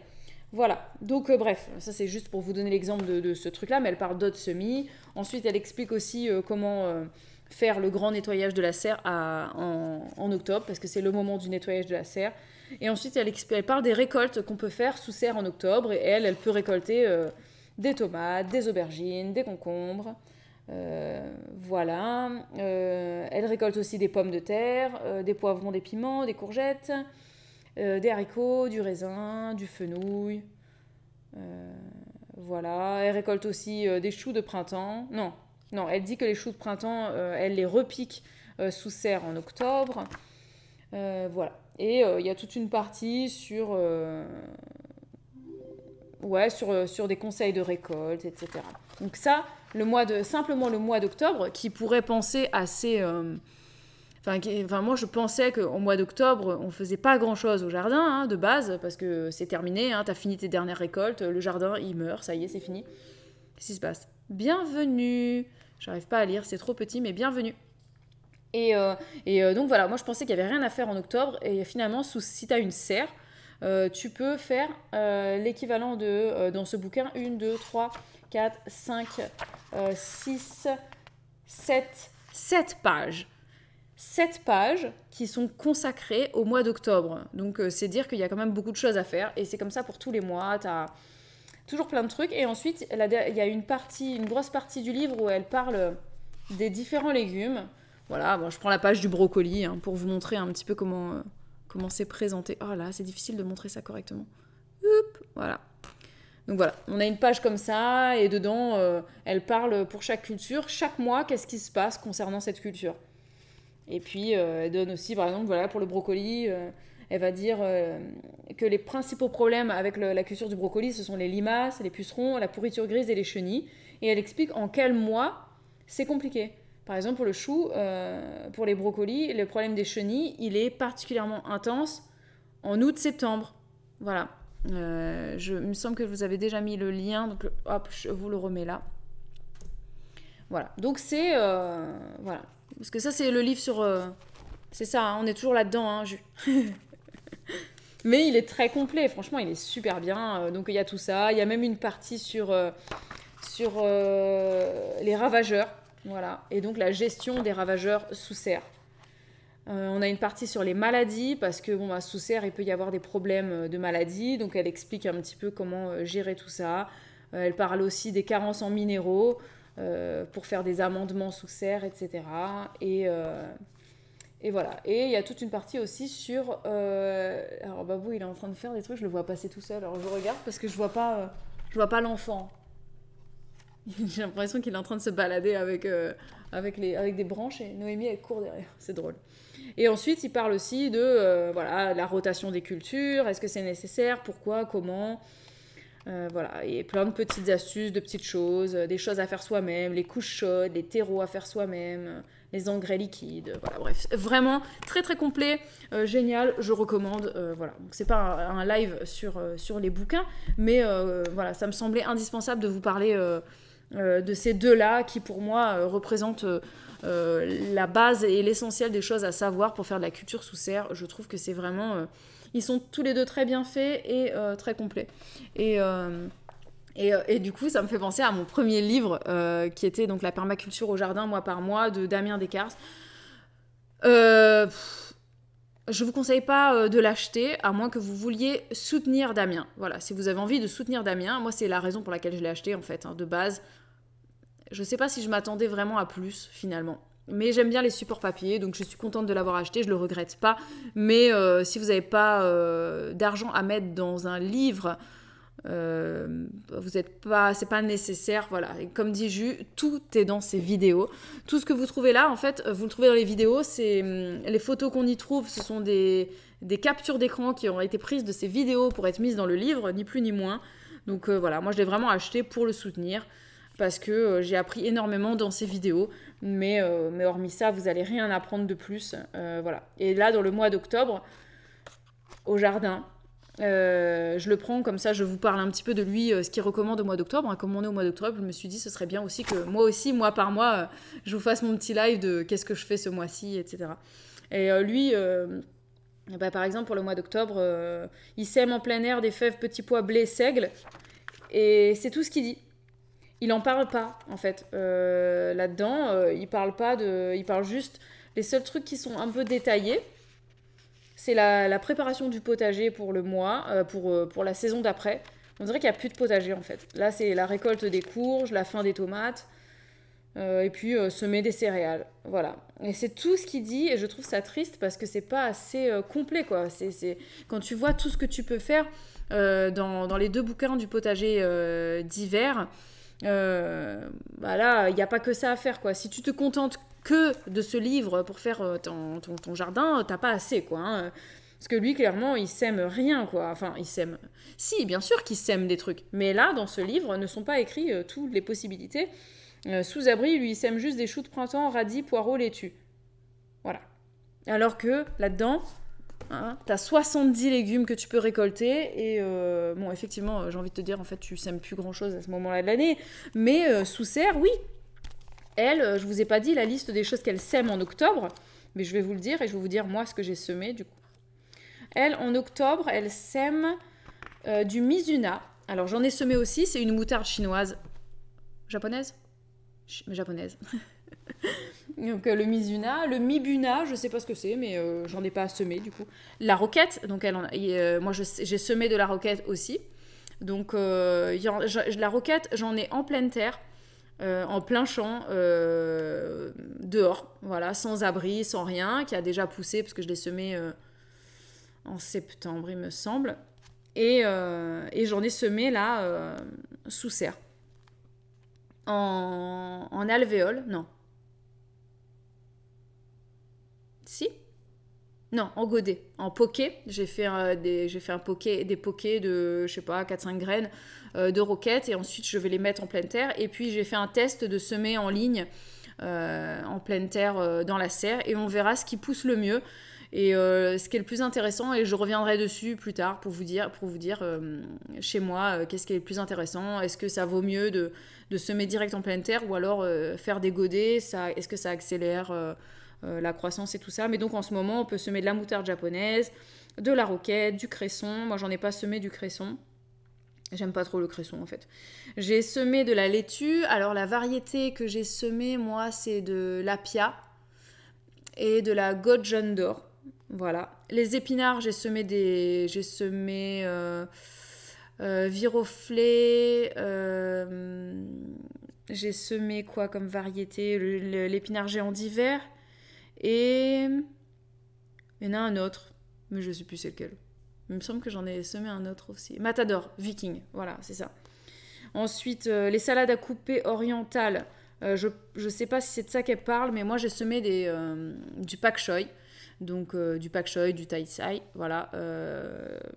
Speaker 1: Voilà, donc bref, ça c'est juste pour vous donner l'exemple de ce truc-là, mais elle parle d'autres semis. Ensuite, elle explique aussi comment faire le grand nettoyage de la serre en octobre, parce que c'est le moment du nettoyage de la serre. Et ensuite, elle parle des récoltes qu'on peut faire sous serre en octobre, et elle peut récolter des tomates, des aubergines, des concombres. Voilà. Elle récolte aussi des pommes de terre, des poivrons, des piments, des courgettes, des haricots, du raisin, du fenouil. Voilà. Elle récolte aussi des choux de printemps. Non, elle dit que les choux de printemps, elle les repique sous serre en octobre. Voilà. Et il y a toute une partie sur des conseils de récolte, etc. Donc ça, simplement le mois d'octobre, qui pourrait penser assez... moi, je pensais qu'au mois d'octobre, on faisait pas grand-chose au jardin, hein, de base, parce que c'est terminé, hein, t'as fini tes dernières récoltes, le jardin, il meurt, ça y est, c'est fini. Qu'est-ce qui se passe? Bienvenue. J'arrive pas à lire, c'est trop petit, mais bienvenue. Et donc voilà, moi je pensais qu'il y avait rien à faire en octobre, et finalement, si t'as une serre, tu peux faire l'équivalent de, dans ce bouquin, 1, 2, 3, 4, 5, 6, 7 pages. 7 pages qui sont consacrées au mois d'octobre. Donc c'est dire qu'il y a quand même beaucoup de choses à faire, et c'est comme ça pour tous les mois, t'as toujours plein de trucs. Et ensuite, il y a une grosse partie du livre où elle parle des différents légumes. Voilà, bon, je prends la page du brocoli pour vous montrer un petit peu comment c'est présenté. Oh là, c'est difficile de montrer ça correctement. Oups, voilà. Donc voilà, on a une page comme ça, et dedans, elle parle pour chaque culture, chaque mois, qu'est-ce qui se passe concernant cette culture. Et puis, elle donne aussi, par exemple, voilà, pour le brocoli, elle va dire que les principaux problèmes avec la culture du brocoli, ce sont les limaces, les pucerons, la pourriture grise et les chenilles. Et elle explique en quel mois c'est compliqué. Par exemple, pour le chou, pour les brocolis, le problème des chenilles, il est particulièrement intense en août-septembre. Voilà. Il me semble que vous avez déjà mis le lien, donc hop, je vous le remets là. Voilà. Donc c'est... voilà. Parce que ça, c'est le livre sur... c'est ça, hein, on est toujours là-dedans, hein, mais il est très complet, franchement, il est super bien. Donc il y a tout ça. Il y a même une partie sur les ravageurs. Voilà. Et donc la gestion des ravageurs sous serre. On a une partie sur les maladies, parce que sous serre, il peut y avoir des problèmes de maladies. Donc elle explique un petit peu comment gérer tout ça. Elle parle aussi des carences en minéraux. pour faire des amendements sous serre, etc. Et voilà. Et il y a toute une partie aussi sur... alors Babou, il est en train de faire des trucs, je le vois passer tout seul. Alors je regarde parce que je vois pas l'enfant. J'ai l'impression qu'il est en train de se balader avec des branches et Noémie, elle court derrière. C'est drôle. Et ensuite, il parle aussi de voilà, la rotation des cultures. Est-ce que c'est nécessaire? Pourquoi? Comment? Voilà, et plein de petites astuces, de petites choses, des choses à faire soi-même, les couches chaudes, les terreaux à faire soi-même, les engrais liquides, voilà, bref, vraiment très très complet, génial, je recommande, voilà. Donc c'est pas un live sur les bouquins, mais voilà, ça me semblait indispensable de vous parler de ces deux-là qui pour moi représentent la base et l'essentiel des choses à savoir pour faire de la culture sous serre. Je trouve que c'est vraiment... ils sont tous les deux très bien faits et très complets. Et du coup, ça me fait penser à mon premier livre, qui était donc La permaculture au jardin, mois par mois, de Damien Descartes. Je vous conseille pas de l'acheter, à moins que vous vouliez soutenir Damien. Voilà, si vous avez envie de soutenir Damien, moi c'est la raison pour laquelle je l'ai acheté en fait, hein, de base. Je sais pas si je m'attendais vraiment à plus, finalement. Mais j'aime bien les supports papier, donc je suis contente de l'avoir acheté, je le regrette pas. Mais si vous n'avez pas d'argent à mettre dans un livre, vous êtes pas, c'est pas nécessaire, voilà. Et comme dit Jus, tout est dans ces vidéos. Tout ce que vous trouvez là, en fait, vous le trouvez dans les vidéos. C'est les photos qu'on y trouve, ce sont des captures d'écran qui ont été prises de ces vidéos pour être mises dans le livre, ni plus ni moins. Donc voilà, moi je l'ai vraiment acheté pour le soutenir. Parce que j'ai appris énormément dans ces vidéos, mais hormis ça, vous n'allez rien apprendre de plus. Voilà. Et là, dans le mois d'octobre, au jardin, je le prends comme ça, je vous parle un petit peu de lui, ce qu'il recommande au mois d'octobre. Hein. Comme on est au mois d'octobre, je me suis dit ce serait bien aussi que moi aussi, mois par mois, je vous fasse mon petit live de qu'est-ce que je fais ce mois-ci, etc. Et lui... bah, par exemple, pour le mois d'octobre, il sème en plein air des fèves, petits pois, blé, seigle, et c'est tout ce qu'il dit. Il en parle pas, en fait. Là-dedans, il parle pas de... Il parle juste... Les seuls trucs qui sont un peu détaillés, c'est la préparation du potager pour le mois, pour la saison d'après. On dirait qu'il n'y a plus de potager, en fait. Là, c'est la récolte des courges, la fin des tomates, et puis semer des céréales. Voilà. Et c'est tout ce qu'il dit, et je trouve ça triste parce que c'est pas assez complet, quoi. Quand tu vois tout ce que tu peux faire dans les 2 bouquins du potager d'hiver... bah là, il n'y a pas que ça à faire, quoi. Si tu te contentes que de ce livre pour faire ton jardin, t'as pas assez, quoi. Hein. Parce que lui, clairement, il sème rien, quoi. Enfin, il sème... Si, bien sûr qu'il sème des trucs. Mais là, dans ce livre, ne sont pas écrits toutes les possibilités. Sous abri, lui, il sème juste des choux de printemps, radis, poireaux, laitue. Voilà. Alors que, là-dedans... Hein, t'as 70 légumes que tu peux récolter et bon effectivement j'ai envie de te dire en fait tu sèmes plus grand chose à ce moment là de l'année mais sous serre oui elle je vous ai pas dit la liste des choses qu'elle sème en octobre mais je vais vous le dire et je vais vous dire moi ce que j'ai semé du coup elle en octobre elle sème du Mizuna. Alors j'en ai semé aussi, c'est une moutarde chinoise japonaise Donc le Mizuna, le Mibuna, je sais pas ce que c'est, mais j'en ai pas semé du coup. La roquette, donc moi j'ai semé de la roquette aussi. Donc la roquette, j'en ai en pleine terre, en plein champ, dehors, voilà, sans abri, sans rien, qui a déjà poussé parce que je l'ai semé en septembre, il me semble. Et j'en ai semé là sous serre. En alvéole, non. Si? Non, en godet. En poké, j'ai fait des pokés de, je sais pas, 4-5 graines de roquettes et ensuite je vais les mettre en pleine terre. Et puis j'ai fait un test de semer en ligne en pleine terre dans la serre et on verra ce qui pousse le mieux. Et ce qui est le plus intéressant, et je reviendrai dessus plus tard pour vous dire chez moi qu'est-ce qui est le plus intéressant. Est-ce que ça vaut mieux de semer direct en pleine terre ou alors faire des godets, est-ce que ça accélère la croissance et tout ça. Mais donc en ce moment, on peut semer de la moutarde japonaise, de la roquette, du cresson. Moi, j'en ai pas semé du cresson. J'aime pas trop le cresson en fait. J'ai semé de la laitue. Alors la variété que j'ai semée, moi, c'est de l'apia et de la Gojon d'or. Voilà. Les épinards, j'ai semé viroflée, j'ai semé quoi comme variété? L'épinard géant d'hiver. Et il y en a un autre, mais je sais plus c'est lequel. Il me semble que j'en ai semé un autre aussi. Matador, Viking, voilà, c'est ça. Ensuite, les salades à couper orientales. Je sais pas si c'est de ça qu'elle parle, mais moi j'ai semé du pak choi. Donc du pak choi, du thai sai, voilà.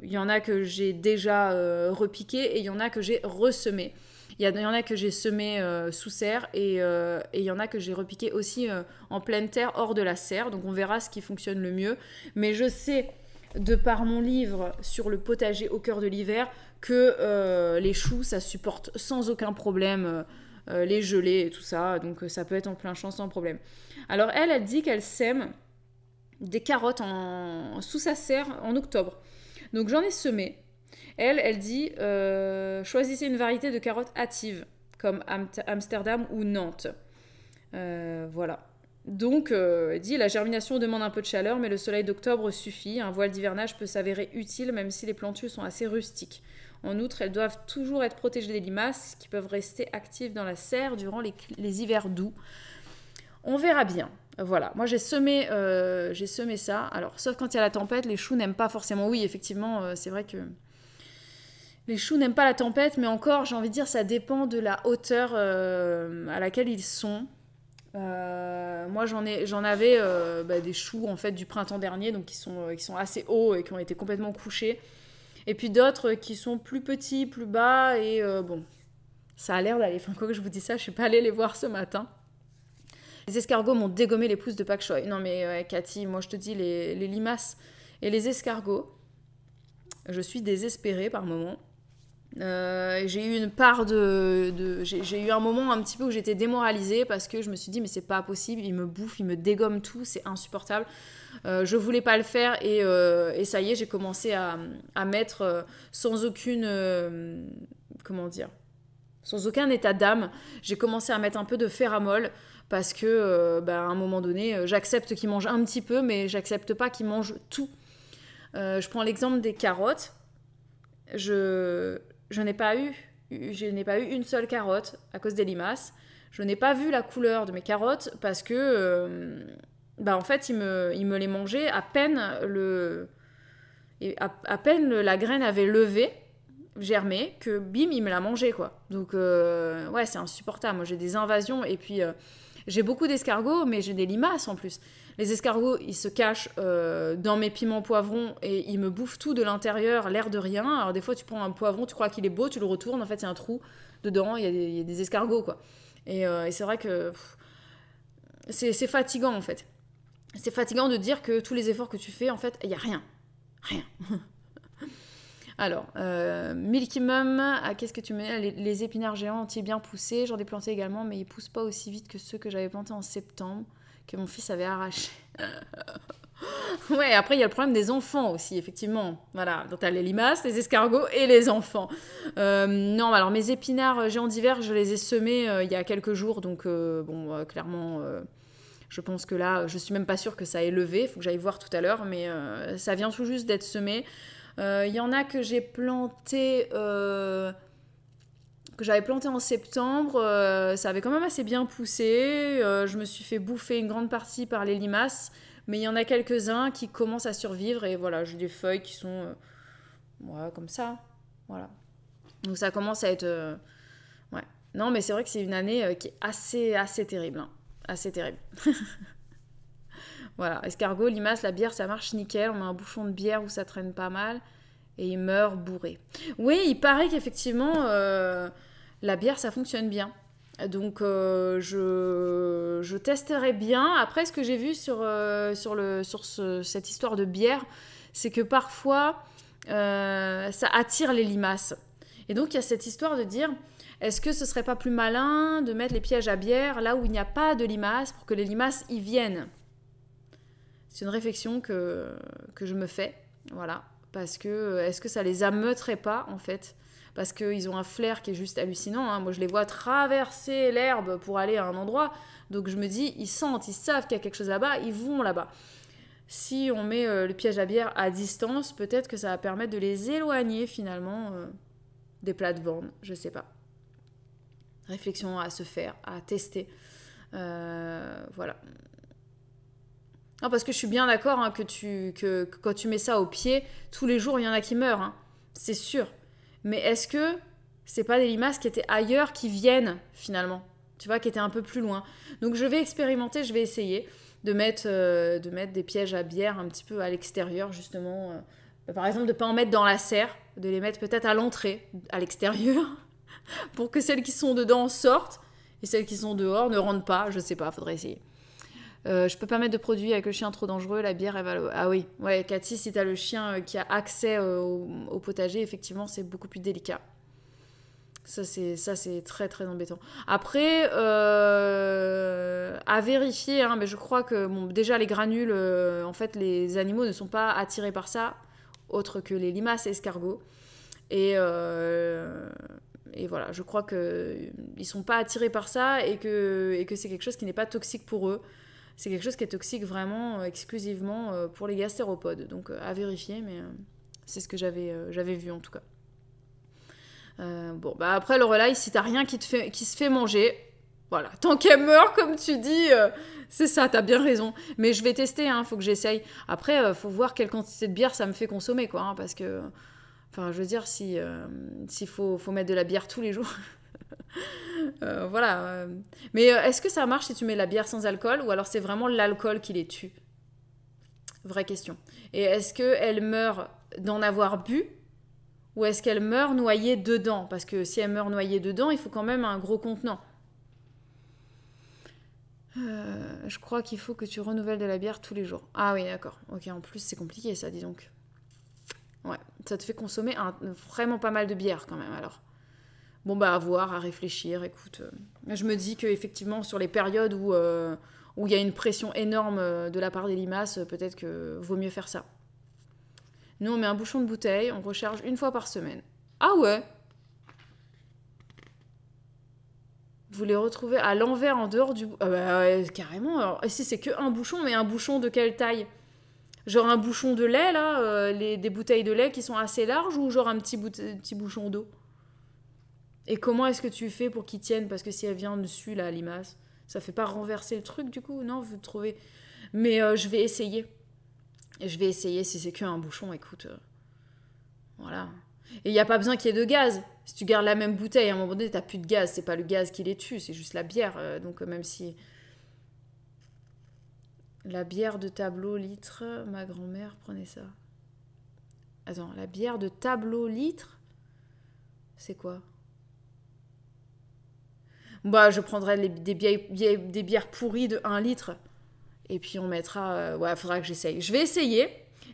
Speaker 1: Il y en a que j'ai déjà repiqué et il y en a que j'ai ressemé. Il y en a que j'ai semé sous serre et il y en a que j'ai repiqué aussi en pleine terre, hors de la serre. Donc on verra ce qui fonctionne le mieux. Mais je sais, de par mon livre sur le potager au cœur de l'hiver, que les choux, ça supporte sans aucun problème les gelées et tout ça. Donc ça peut être en plein champ sans problème. Alors elle dit qu'elle sème des carottes sous sa serre en octobre. Donc j'en ai semé. Elle dit choisissez une variété de carottes hâtives comme Amsterdam ou Nantes. Voilà. Donc, elle dit la germination demande un peu de chaleur, mais le soleil d'octobre suffit. Un voile d'hivernage peut s'avérer utile, même si les plantules sont assez rustiques. En outre, elles doivent toujours être protégées des limaces qui peuvent rester actives dans la serre durant les hivers doux. On verra bien. Voilà, moi j'ai semé ça. Alors, sauf quand il y a la tempête, les choux n'aiment pas forcément. Oui, effectivement, c'est vrai que les choux n'aiment pas la tempête, mais encore, j'ai envie de dire, ça dépend de la hauteur à laquelle ils sont. Moi, j'en avais des choux en fait du printemps dernier, donc qui sont assez hauts et qui ont été complètement couchés. Et puis d'autres qui sont plus petits, plus bas, et bon, ça a l'air d'aller. Enfin, quoi que je vous dis ça, je suis pas allée les voir ce matin. Les escargots m'ont dégommé les pousses de pak choi. Non mais Cathy, moi je te dis, les limaces et les escargots, je suis désespérée par moments. J'ai eu une part j'ai eu un moment un petit peu où j'étais démoralisée parce que je me suis dit mais c'est pas possible, ils me bouffent, ils me dégomment tout, c'est insupportable. Je voulais pas le faire et ça y est, j'ai commencé à mettre sans aucune comment dire, sans aucun état d'âme, j'ai commencé à mettre un peu de féramol parce que à un moment donné j'accepte qu'ils mangent un petit peu mais j'accepte pas qu'ils mangent tout. Je prends l'exemple des carottes. Je n'ai pas eu une seule carotte à cause des limaces. Je n'ai pas vu la couleur de mes carottes parce que en fait ils me les mangeaient à peine à peine la graine avait levé, germé, que bim, ils me la mangeaient quoi. Donc ouais, c'est insupportable. Moi j'ai des invasions et puis j'ai beaucoup d'escargots mais j'ai des limaces en plus. Les escargots, ils se cachent dans mes piments poivrons et ils me bouffent tout de l'intérieur, l'air de rien. Alors des fois, tu prends un poivron, tu crois qu'il est beau, tu le retournes, en fait, il y a un trou dedans, il y a des escargots, quoi. Et c'est vrai que c'est fatigant, en fait. C'est fatigant de dire que tous les efforts que tu fais, en fait, il n'y a rien. Rien. Alors, Milky Mum, qu'est-ce que tu mets? Les épinards géants ont-ils bien poussé? J'en ai planté également, mais ils ne poussent pas aussi vite que ceux que j'avais plantés en septembre, que mon fils avait arraché. Ouais, après, il y a le problème des enfants aussi, effectivement. Voilà, donc tu as les limaces, les escargots et les enfants. Non, alors mes épinards géants d'hiver, je les ai semés il y a quelques jours, donc clairement, je pense que là, je suis même pas sûre que ça ait levé, il faut que j'aille voir tout à l'heure, mais ça vient tout juste d'être semé. Il y en a que j'ai planté... que j'avais planté en septembre, ça avait quand même assez bien poussé, je me suis fait bouffer une grande partie par les limaces, mais il y en a quelques-uns qui commencent à survivre, et voilà, j'ai des feuilles qui sont comme ça, voilà. Donc ça commence à être... ouais. Non, mais c'est vrai que c'est une année qui est assez terrible, hein. Assez terrible. Voilà, escargot, limace, la bière, ça marche nickel, on a un bouchon de bière où ça traîne pas mal, et il meurt bourré. Oui, il paraît qu'effectivement, la bière, ça fonctionne bien. Donc, je testerai bien. Après, ce que j'ai vu sur cette histoire de bière, c'est que parfois, ça attire les limaces. Et donc, il y a cette histoire de dire, est-ce que ce serait pas plus malin de mettre les pièges à bière là où il n'y a pas de limaces pour que les limaces y viennent? C'est une réflexion que je me fais, voilà. Parce que, est-ce que ça les ameuterait pas, en fait? Parce qu'ils ont un flair qui est juste hallucinant, hein. Moi, je les vois traverser l'herbe pour aller à un endroit. Donc, je me dis, ils sentent, ils savent qu'il y a quelque chose là-bas, ils vont là-bas. Si on met le piège à bière à distance, peut-être que ça va permettre de les éloigner, finalement, des plates-bandes. Je sais pas. réflexion à se faire, à tester. Voilà. Non, parce que je suis bien d'accord hein, que quand tu mets ça au pied, tous les jours, il y en a qui meurent. Hein. C'est sûr. Mais est-ce que c'est pas des limaces qui étaient ailleurs qui viennent, finalement? Tu vois, qui étaient un peu plus loin. Donc, je vais expérimenter, je vais essayer de mettre des pièges à bière un petit peu à l'extérieur, justement. Par exemple, de ne pas en mettre dans la serre, de les mettre peut-être à l'entrée, à l'extérieur, pour que celles qui sont dedans sortent et celles qui sont dehors ne rentrent pas. Je sais pas, faudrait essayer. Je peux pas mettre de produits avec le chien trop dangereux, la bière elle va... Ah oui, ouais, Cathy, si t'as le chien qui a accès au potager, effectivement c'est beaucoup plus délicat. Ça c'est très très embêtant. Après, à vérifier, hein, mais je crois que bon, déjà les granules, en fait les animaux ne sont pas attirés par ça, autre que les limaces et escargots. Et voilà, je crois qu'ils ne sont pas attirés par ça et que c'est quelque chose qui n'est pas toxique pour eux. C'est quelque chose qui est toxique vraiment exclusivement pour les gastéropodes. Donc à vérifier, mais c'est ce que j'avais vu en tout cas. Bon, bah après le relail, si t'as rien qui se fait manger, voilà, tant qu'elle meurt, comme tu dis, c'est ça, t'as bien raison. Mais je vais tester, hein, faut que j'essaye. Après, faut voir quelle quantité de bière ça me fait consommer, quoi, hein, parce que, enfin, je veux dire, s'il faut mettre de la bière tous les jours, voilà. Mais est-ce que ça marche si tu mets de la bière sans alcool, ou alors c'est vraiment l'alcool qui les tue? Vraie question. Et est-ce qu'elle meurt d'en avoir bu? Ou est-ce qu'elle meurt noyée dedans? Parce que si elle meurt noyée dedans, il faut quand même un gros contenant. Je crois qu'il faut que tu renouvelles de la bière tous les jours. Ah oui, d'accord. Ok, en plus, c'est compliqué ça, dis donc. Ouais, ça te fait consommer vraiment pas mal de bière quand même, alors. Bon, bah, à voir, à réfléchir, écoute. Je me dis qu'effectivement, sur les périodes où il y a une pression énorme de la part des limaces, peut-être que vaut mieux faire ça. Nous, on met un bouchon de bouteille, on recharge 1 fois par semaine. Ah ouais? Vous les retrouvez à l'envers en dehors du... Ah bah ouais, carrément. Alors, et si c'est qu'un bouchon, mais un bouchon de quelle taille? Genre un bouchon de lait, là, des bouteilles de lait qui sont assez larges, ou genre un petit bouchon d'eau? Et comment est-ce que tu fais pour qu'ils tiennent? Parce que si elle vient dessus, la limace, ça fait pas renverser le truc, du coup? Non, vous trouvez... Mais je vais essayer. Et je vais essayer, si c'est qu'un bouchon, écoute, voilà. Et il n'y a pas besoin qu'il y ait de gaz. Si tu gardes la même bouteille, à un moment donné, t'as plus de gaz. C'est pas le gaz qui les tue, c'est juste la bière. Donc même si... La bière de tableau litre, ma grand-mère prenait ça. Attends, la bière de tableau litre, c'est quoi? Bah, je prendrais des bières pourries de 1 litre. Et puis on mettra... ouais, il faudra que j'essaye. Je vais essayer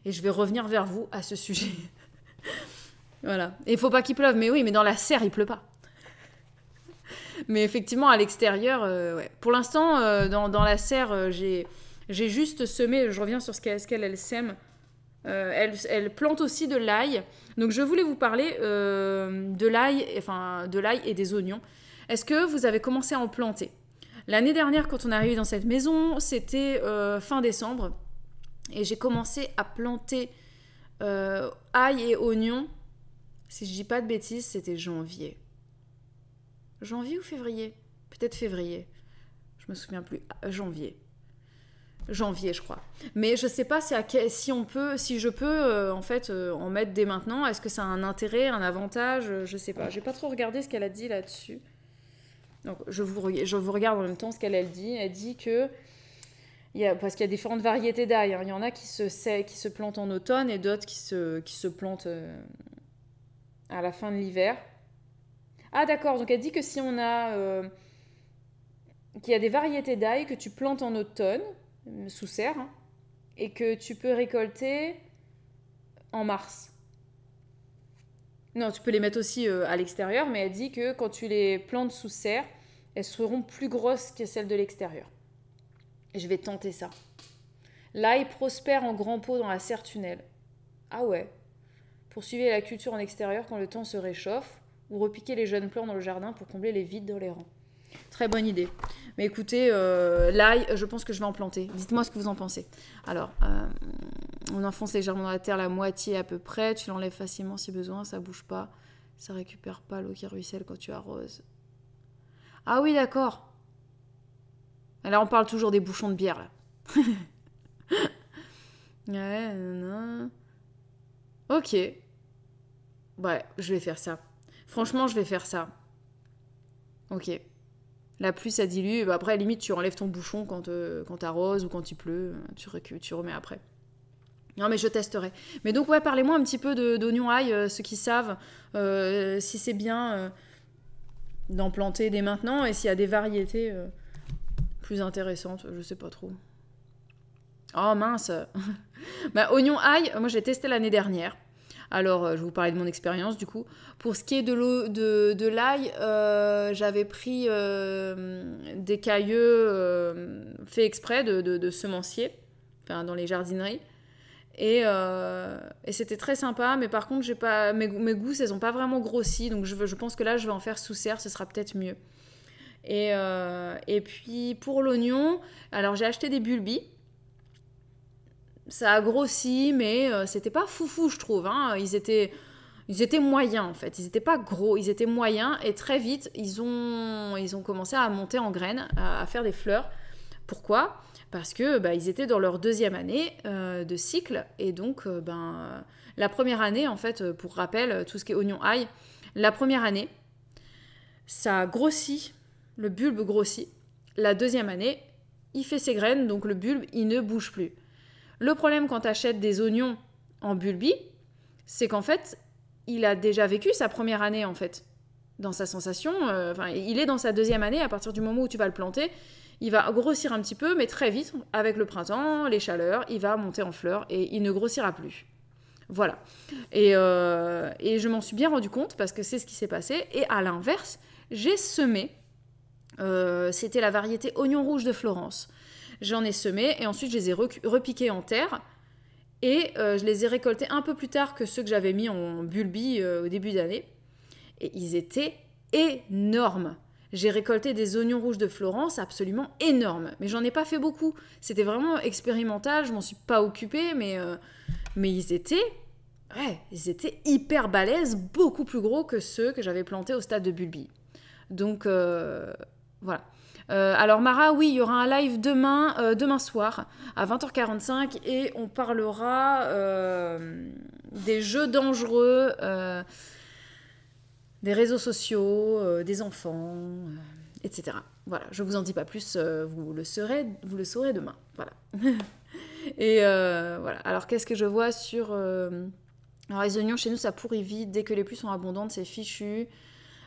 Speaker 1: et je vais revenir vers vous à ce sujet. Voilà. Et il faut pas qu'il pleuve. Mais oui, mais dans la serre, il pleut pas. Mais effectivement, à l'extérieur, ouais. Pour l'instant, dans la serre, j'ai juste semé... Je reviens sur ce qu'elle sème. Elle plante aussi de l'ail. Donc je voulais vous parler de l'ail et des oignons. Est-ce que vous avez commencé à en planter? L'année dernière, quand on est arrivé dans cette maison, c'était fin décembre. Et j'ai commencé à planter ail et oignons. Si je dis pas de bêtises, c'était janvier. Janvier ou février? Peut-être février. Je me souviens plus. Janvier. Janvier, je crois. Mais je sais pas si je peux en mettre dès maintenant. Est-ce que ça a un intérêt, un avantage? Je sais pas. J'ai pas trop regardé ce qu'elle a dit là-dessus. Donc, je vous regarde en même temps ce qu'elle dit. Elle dit que... parce qu'il y a différentes variétés d'ail. Hein. Il y en a qui se plantent en automne et d'autres qui se plantent à la fin de l'hiver. Ah d'accord, donc elle dit que si on a... qu'il y a des variétés d'ail que tu plantes en automne, sous serre, hein, et que tu peux récolter en mars. Non, tu peux les mettre aussi à l'extérieur, mais elle dit que quand tu les plantes sous serre, elles seront plus grosses que celles de l'extérieur. Et je vais tenter ça. L'ail prospère en grands pots dans la serre tunnel. Ah ouais. Poursuivez la culture en extérieur quand le temps se réchauffe, ou repiquez les jeunes plants dans le jardin pour combler les vides dans les rangs. Très bonne idée. Mais écoutez, l'ail, je pense que je vais en planter. Dites-moi ce que vous en pensez. Alors, on enfonce légèrement dans la terre la moitié à peu près. Tu l'enlèves facilement si besoin, ça bouge pas. Ça récupère pas l'eau qui ruisselle quand tu arroses. Ah oui, d'accord. Et là, on parle toujours des bouchons de bière, là. Ouais, non. Ok. Ouais, je vais faire ça. Franchement, je vais faire ça. Ok. La pluie, ça dilue. Bah, après, limite, tu enlèves ton bouchon quand t'arroses ou quand il pleut. Tu remets après. Non, mais je testerai. Mais donc, ouais, parlez-moi un petit peu d'oignon ail, ceux qui savent, si c'est bien d'en planter dès maintenant et s'il y a des variétés plus intéressantes. Je sais pas trop. Oh mince. Bah, oignon ail, moi j'ai testé l'année dernière. Alors, je vais vous parler de mon expérience du coup. Pour ce qui est de l'ail, j'avais pris des cailleux faits exprès de semenciers, enfin dans les jardineries. Et c'était très sympa, mais par contre, mes gousses, elles n'ont pas vraiment grossi, donc je pense que là, je vais en faire sous serre, ce sera peut-être mieux. Et puis, pour l'oignon, alors j'ai acheté des bulbis. Ça a grossi, mais c'était pas foufou, je trouve. Hein. Ils étaient moyens, en fait. Ils étaient pas gros, ils étaient moyens. Et très vite, ils ont commencé à monter en graines, à faire des fleurs. Pourquoi ? Parce que ils étaient dans leur 2e année de cycle. Et donc, la première année, en fait, pour rappel, tout ce qui est oignon ail, la première année, ça grossit, le bulbe grossit. La 2e année, il fait ses graines, donc le bulbe, il ne bouge plus. Le problème quand tu achètes des oignons en bulbi, c'est qu'en fait, il a déjà vécu sa première année, en fait, dans sa sensation. Il est dans sa 2e année, à partir du moment où tu vas le planter, il va grossir un petit peu, mais très vite, avec le printemps, les chaleurs, il va monter en fleurs et il ne grossira plus. Voilà. Et je m'en suis bien rendu compte parce que c'est ce qui s'est passé. Et à l'inverse, j'ai semé, c'était la variété oignon rouge de Florence. J'en ai semé et ensuite je les ai repiqués en terre et je les ai récoltés un peu plus tard que ceux que j'avais mis en bulbi au début d'année. Et ils étaient énormes. J'ai récolté des oignons rouges de Florence absolument énormes. Mais j'en ai pas fait beaucoup. C'était vraiment expérimental, je m'en suis pas occupée, mais ils étaient hyper balèzes, beaucoup plus gros que ceux que j'avais plantés au stade de bulbi. Donc voilà. Alors Mara, oui, il y aura un live demain soir à 20h45 et on parlera des jeux dangereux, des réseaux sociaux, des enfants, etc. Voilà, je vous en dis pas plus, vous le saurez demain. Voilà. Et voilà. Alors qu'est-ce que je vois sur... Alors les oignons chez nous ça pourrit vite, dès que les pluies sont abondantes c'est fichu.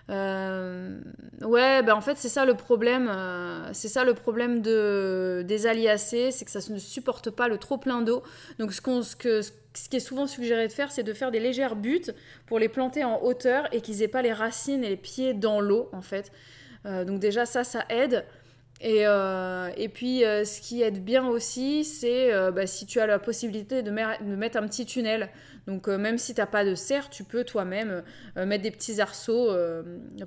Speaker 1: Ouais, en fait c'est ça le problème, des aliacées, c'est que ça ne supporte pas le trop plein d'eau. Donc ce qui est souvent suggéré de faire, c'est de faire des légères buttes pour les planter en hauteur et qu'ils n'aient pas les racines et les pieds dans l'eau en fait. Donc déjà ça aide. Et puis ce qui aide bien aussi, c'est si tu as la possibilité de mettre un petit tunnel. Donc même si tu n'as pas de serre, tu peux toi-même mettre des petits arceaux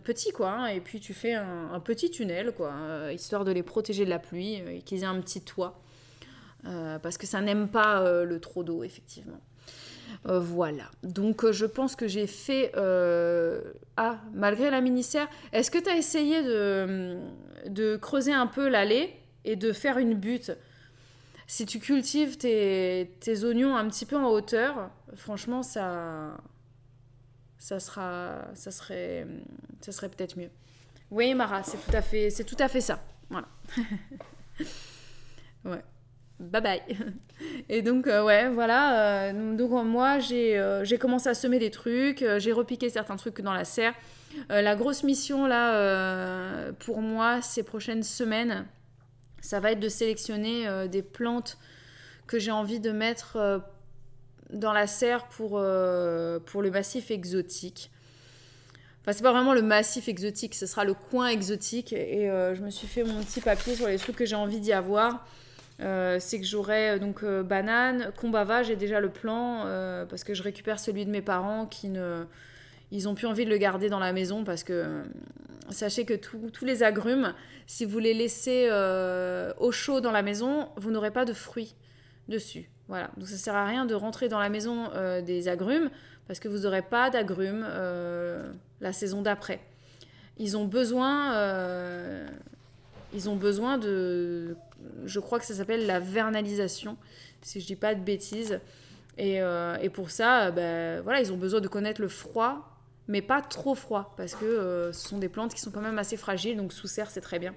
Speaker 1: petits quoi, hein, et puis tu fais un petit tunnel quoi, histoire de les protéger de la pluie et qu'ils aient un petit toit. Parce que ça n'aime pas le trop d'eau effectivement. Voilà, donc je pense que j'ai fait... malgré la mini-serre, est-ce que tu as essayé de creuser un peu l'allée et de faire une butte ? Si tu cultives tes oignons un petit peu en hauteur, franchement, ça serait peut-être mieux. Oui, Mara, c'est tout à fait ça. Voilà. Ouais. Bye bye. Et donc ouais voilà, donc moi j'ai commencé à semer des trucs, j'ai repiqué certains trucs dans la serre. La grosse mission là pour moi ces prochaines semaines, ça va être de sélectionner des plantes que j'ai envie de mettre dans la serre pour le massif exotique. Enfin, c'est pas vraiment le massif exotique, ce sera le coin exotique. Et je me suis fait mon petit papier sur les trucs que j'ai envie d'y avoir. C'est que j'aurai donc banane, combava, j'ai déjà le plan parce que je récupère celui de mes parents ils ont plus envie de le garder dans la maison parce que sachez que tous les agrumes, si vous les laissez au chaud dans la maison, vous n'aurez pas de fruits dessus. Voilà, donc ça sert à rien de rentrer dans la maison des agrumes parce que vous n'aurez pas d'agrumes la saison d'après. ils ont besoin de... Je crois que ça s'appelle la vernalisation, si je dis pas de bêtises. Et pour ça, voilà, ils ont besoin de connaître le froid, mais pas trop froid, parce que ce sont des plantes qui sont quand même assez fragiles, donc sous serre, c'est très bien.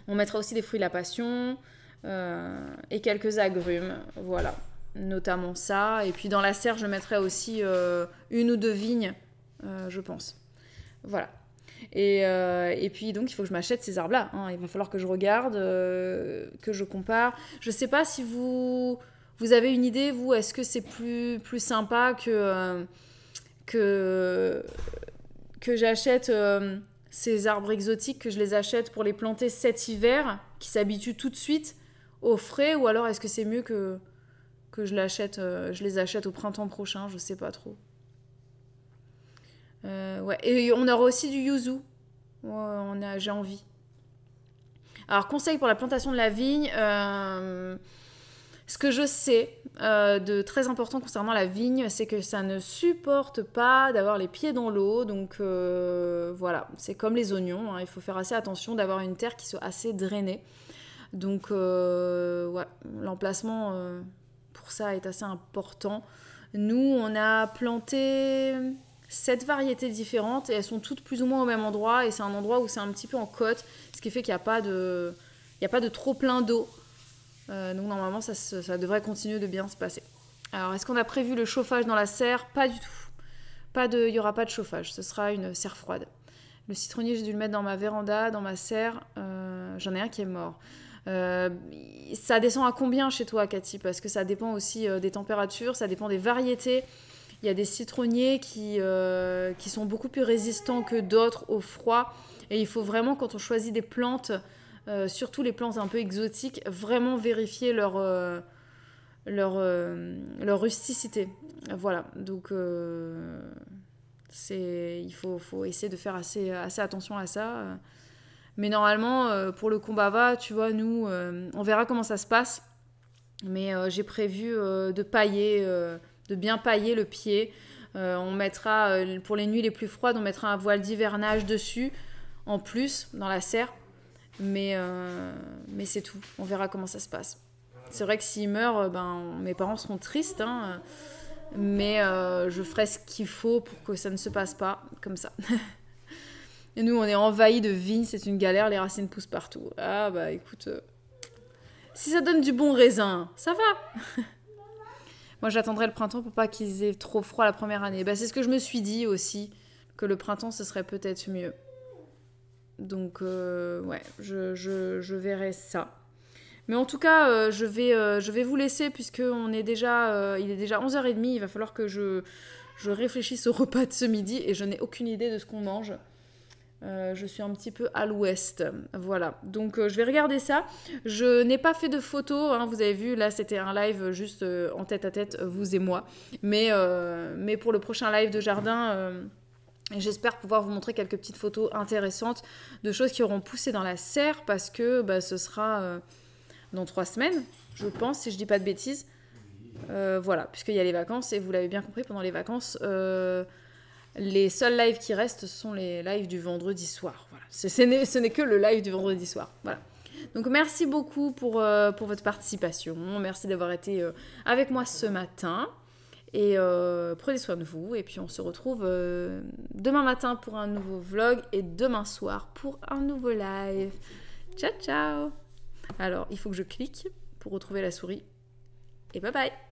Speaker 1: On mettra aussi des fruits de la passion et quelques agrumes, voilà, notamment ça. Et puis dans la serre, je mettrai aussi 1 ou 2 vignes, je pense. Voilà. Et puis donc il faut que je m'achète ces arbres-là, hein. Il va falloir que je regarde, que je compare. Je sais pas si vous avez une idée, vous, est-ce que c'est plus sympa que j'achète ces arbres exotiques, que je les achète pour les planter cet hiver, qui s'habituent tout de suite au frais, ou alors est-ce que c'est mieux que je les achète au printemps prochain, je sais pas trop. Ouais. Et on aura aussi du yuzu. Ouais, j'ai envie. Alors, conseil pour la plantation de la vigne. Ce que je sais de très important concernant la vigne, c'est que ça ne supporte pas d'avoir les pieds dans l'eau. Donc, voilà. C'est comme les oignons, hein. Il faut faire assez attention d'avoir une terre qui soit assez drainée. Donc, ouais, l'emplacement pour ça est assez important. Nous, on a planté 7 variétés différentes et elles sont toutes plus ou moins au même endroit, et c'est un endroit où c'est un petit peu en côte, ce qui fait qu'il n'y a pas de trop plein d'eau. Donc normalement ça devrait continuer de bien se passer. Alors est-ce qu'on a prévu le chauffage dans la serre? Pas du tout. Il n'y aura pas de chauffage, ce sera une serre froide. Le citronnier, j'ai dû le mettre dans ma véranda, dans ma serre. J'en ai un qui est mort. Ça descend à combien chez toi, Cathy? Parce que ça dépend aussi des températures, ça dépend des variétés. Il y a des citronniers qui sont beaucoup plus résistants que d'autres au froid. Et il faut vraiment, quand on choisit des plantes, surtout les plantes un peu exotiques, vraiment vérifier leur rusticité. Voilà. Donc, il faut essayer de faire assez attention à ça. Mais normalement, pour le Kumbhava, tu vois, nous, on verra comment ça se passe. Mais j'ai prévu de bien pailler le pied. On mettra, pour les nuits les plus froides, on mettra un voile d'hivernage dessus, en plus, dans la serre. Mais c'est tout. On verra comment ça se passe. C'est vrai que s'il meurt, mes parents seront tristes, hein, mais je ferai ce qu'il faut pour que ça ne se passe pas comme ça. Et nous, on est envahis de vignes, c'est une galère, les racines poussent partout. Ah bah écoute, si ça donne du bon raisin, ça va. Moi, j'attendrai le printemps pour pas qu'ils aient trop froid la première année. C'est ce que je me suis dit aussi, que le printemps, ce serait peut-être mieux. Donc, ouais, je verrai ça. Mais en tout cas, je vais vous laisser, puisque il est déjà 11h30. Il va falloir que je réfléchisse au repas de ce midi, et je n'ai aucune idée de ce qu'on mange. Je suis un petit peu à l'ouest, voilà. Donc je vais regarder ça. Je n'ai pas fait de photos, hein, vous avez vu, là c'était un live juste en tête à tête, vous et moi. Mais pour le prochain live de jardin, j'espère pouvoir vous montrer quelques petites photos intéressantes de choses qui auront poussé dans la serre, parce que ce sera dans 3 semaines, je pense, si je dis pas de bêtises. Voilà, puisqu'il y a les vacances, et vous l'avez bien compris, pendant les vacances... les seuls lives qui restent, ce sont les lives du vendredi soir. Voilà. Ce n'est que le live du vendredi soir. Voilà. Donc merci beaucoup pour votre participation. Merci d'avoir été avec moi ce matin. Et prenez soin de vous. Et puis on se retrouve demain matin pour un nouveau vlog et demain soir pour un nouveau live. Ciao, ciao. Alors, il faut que je clique pour retrouver la souris. Et bye bye.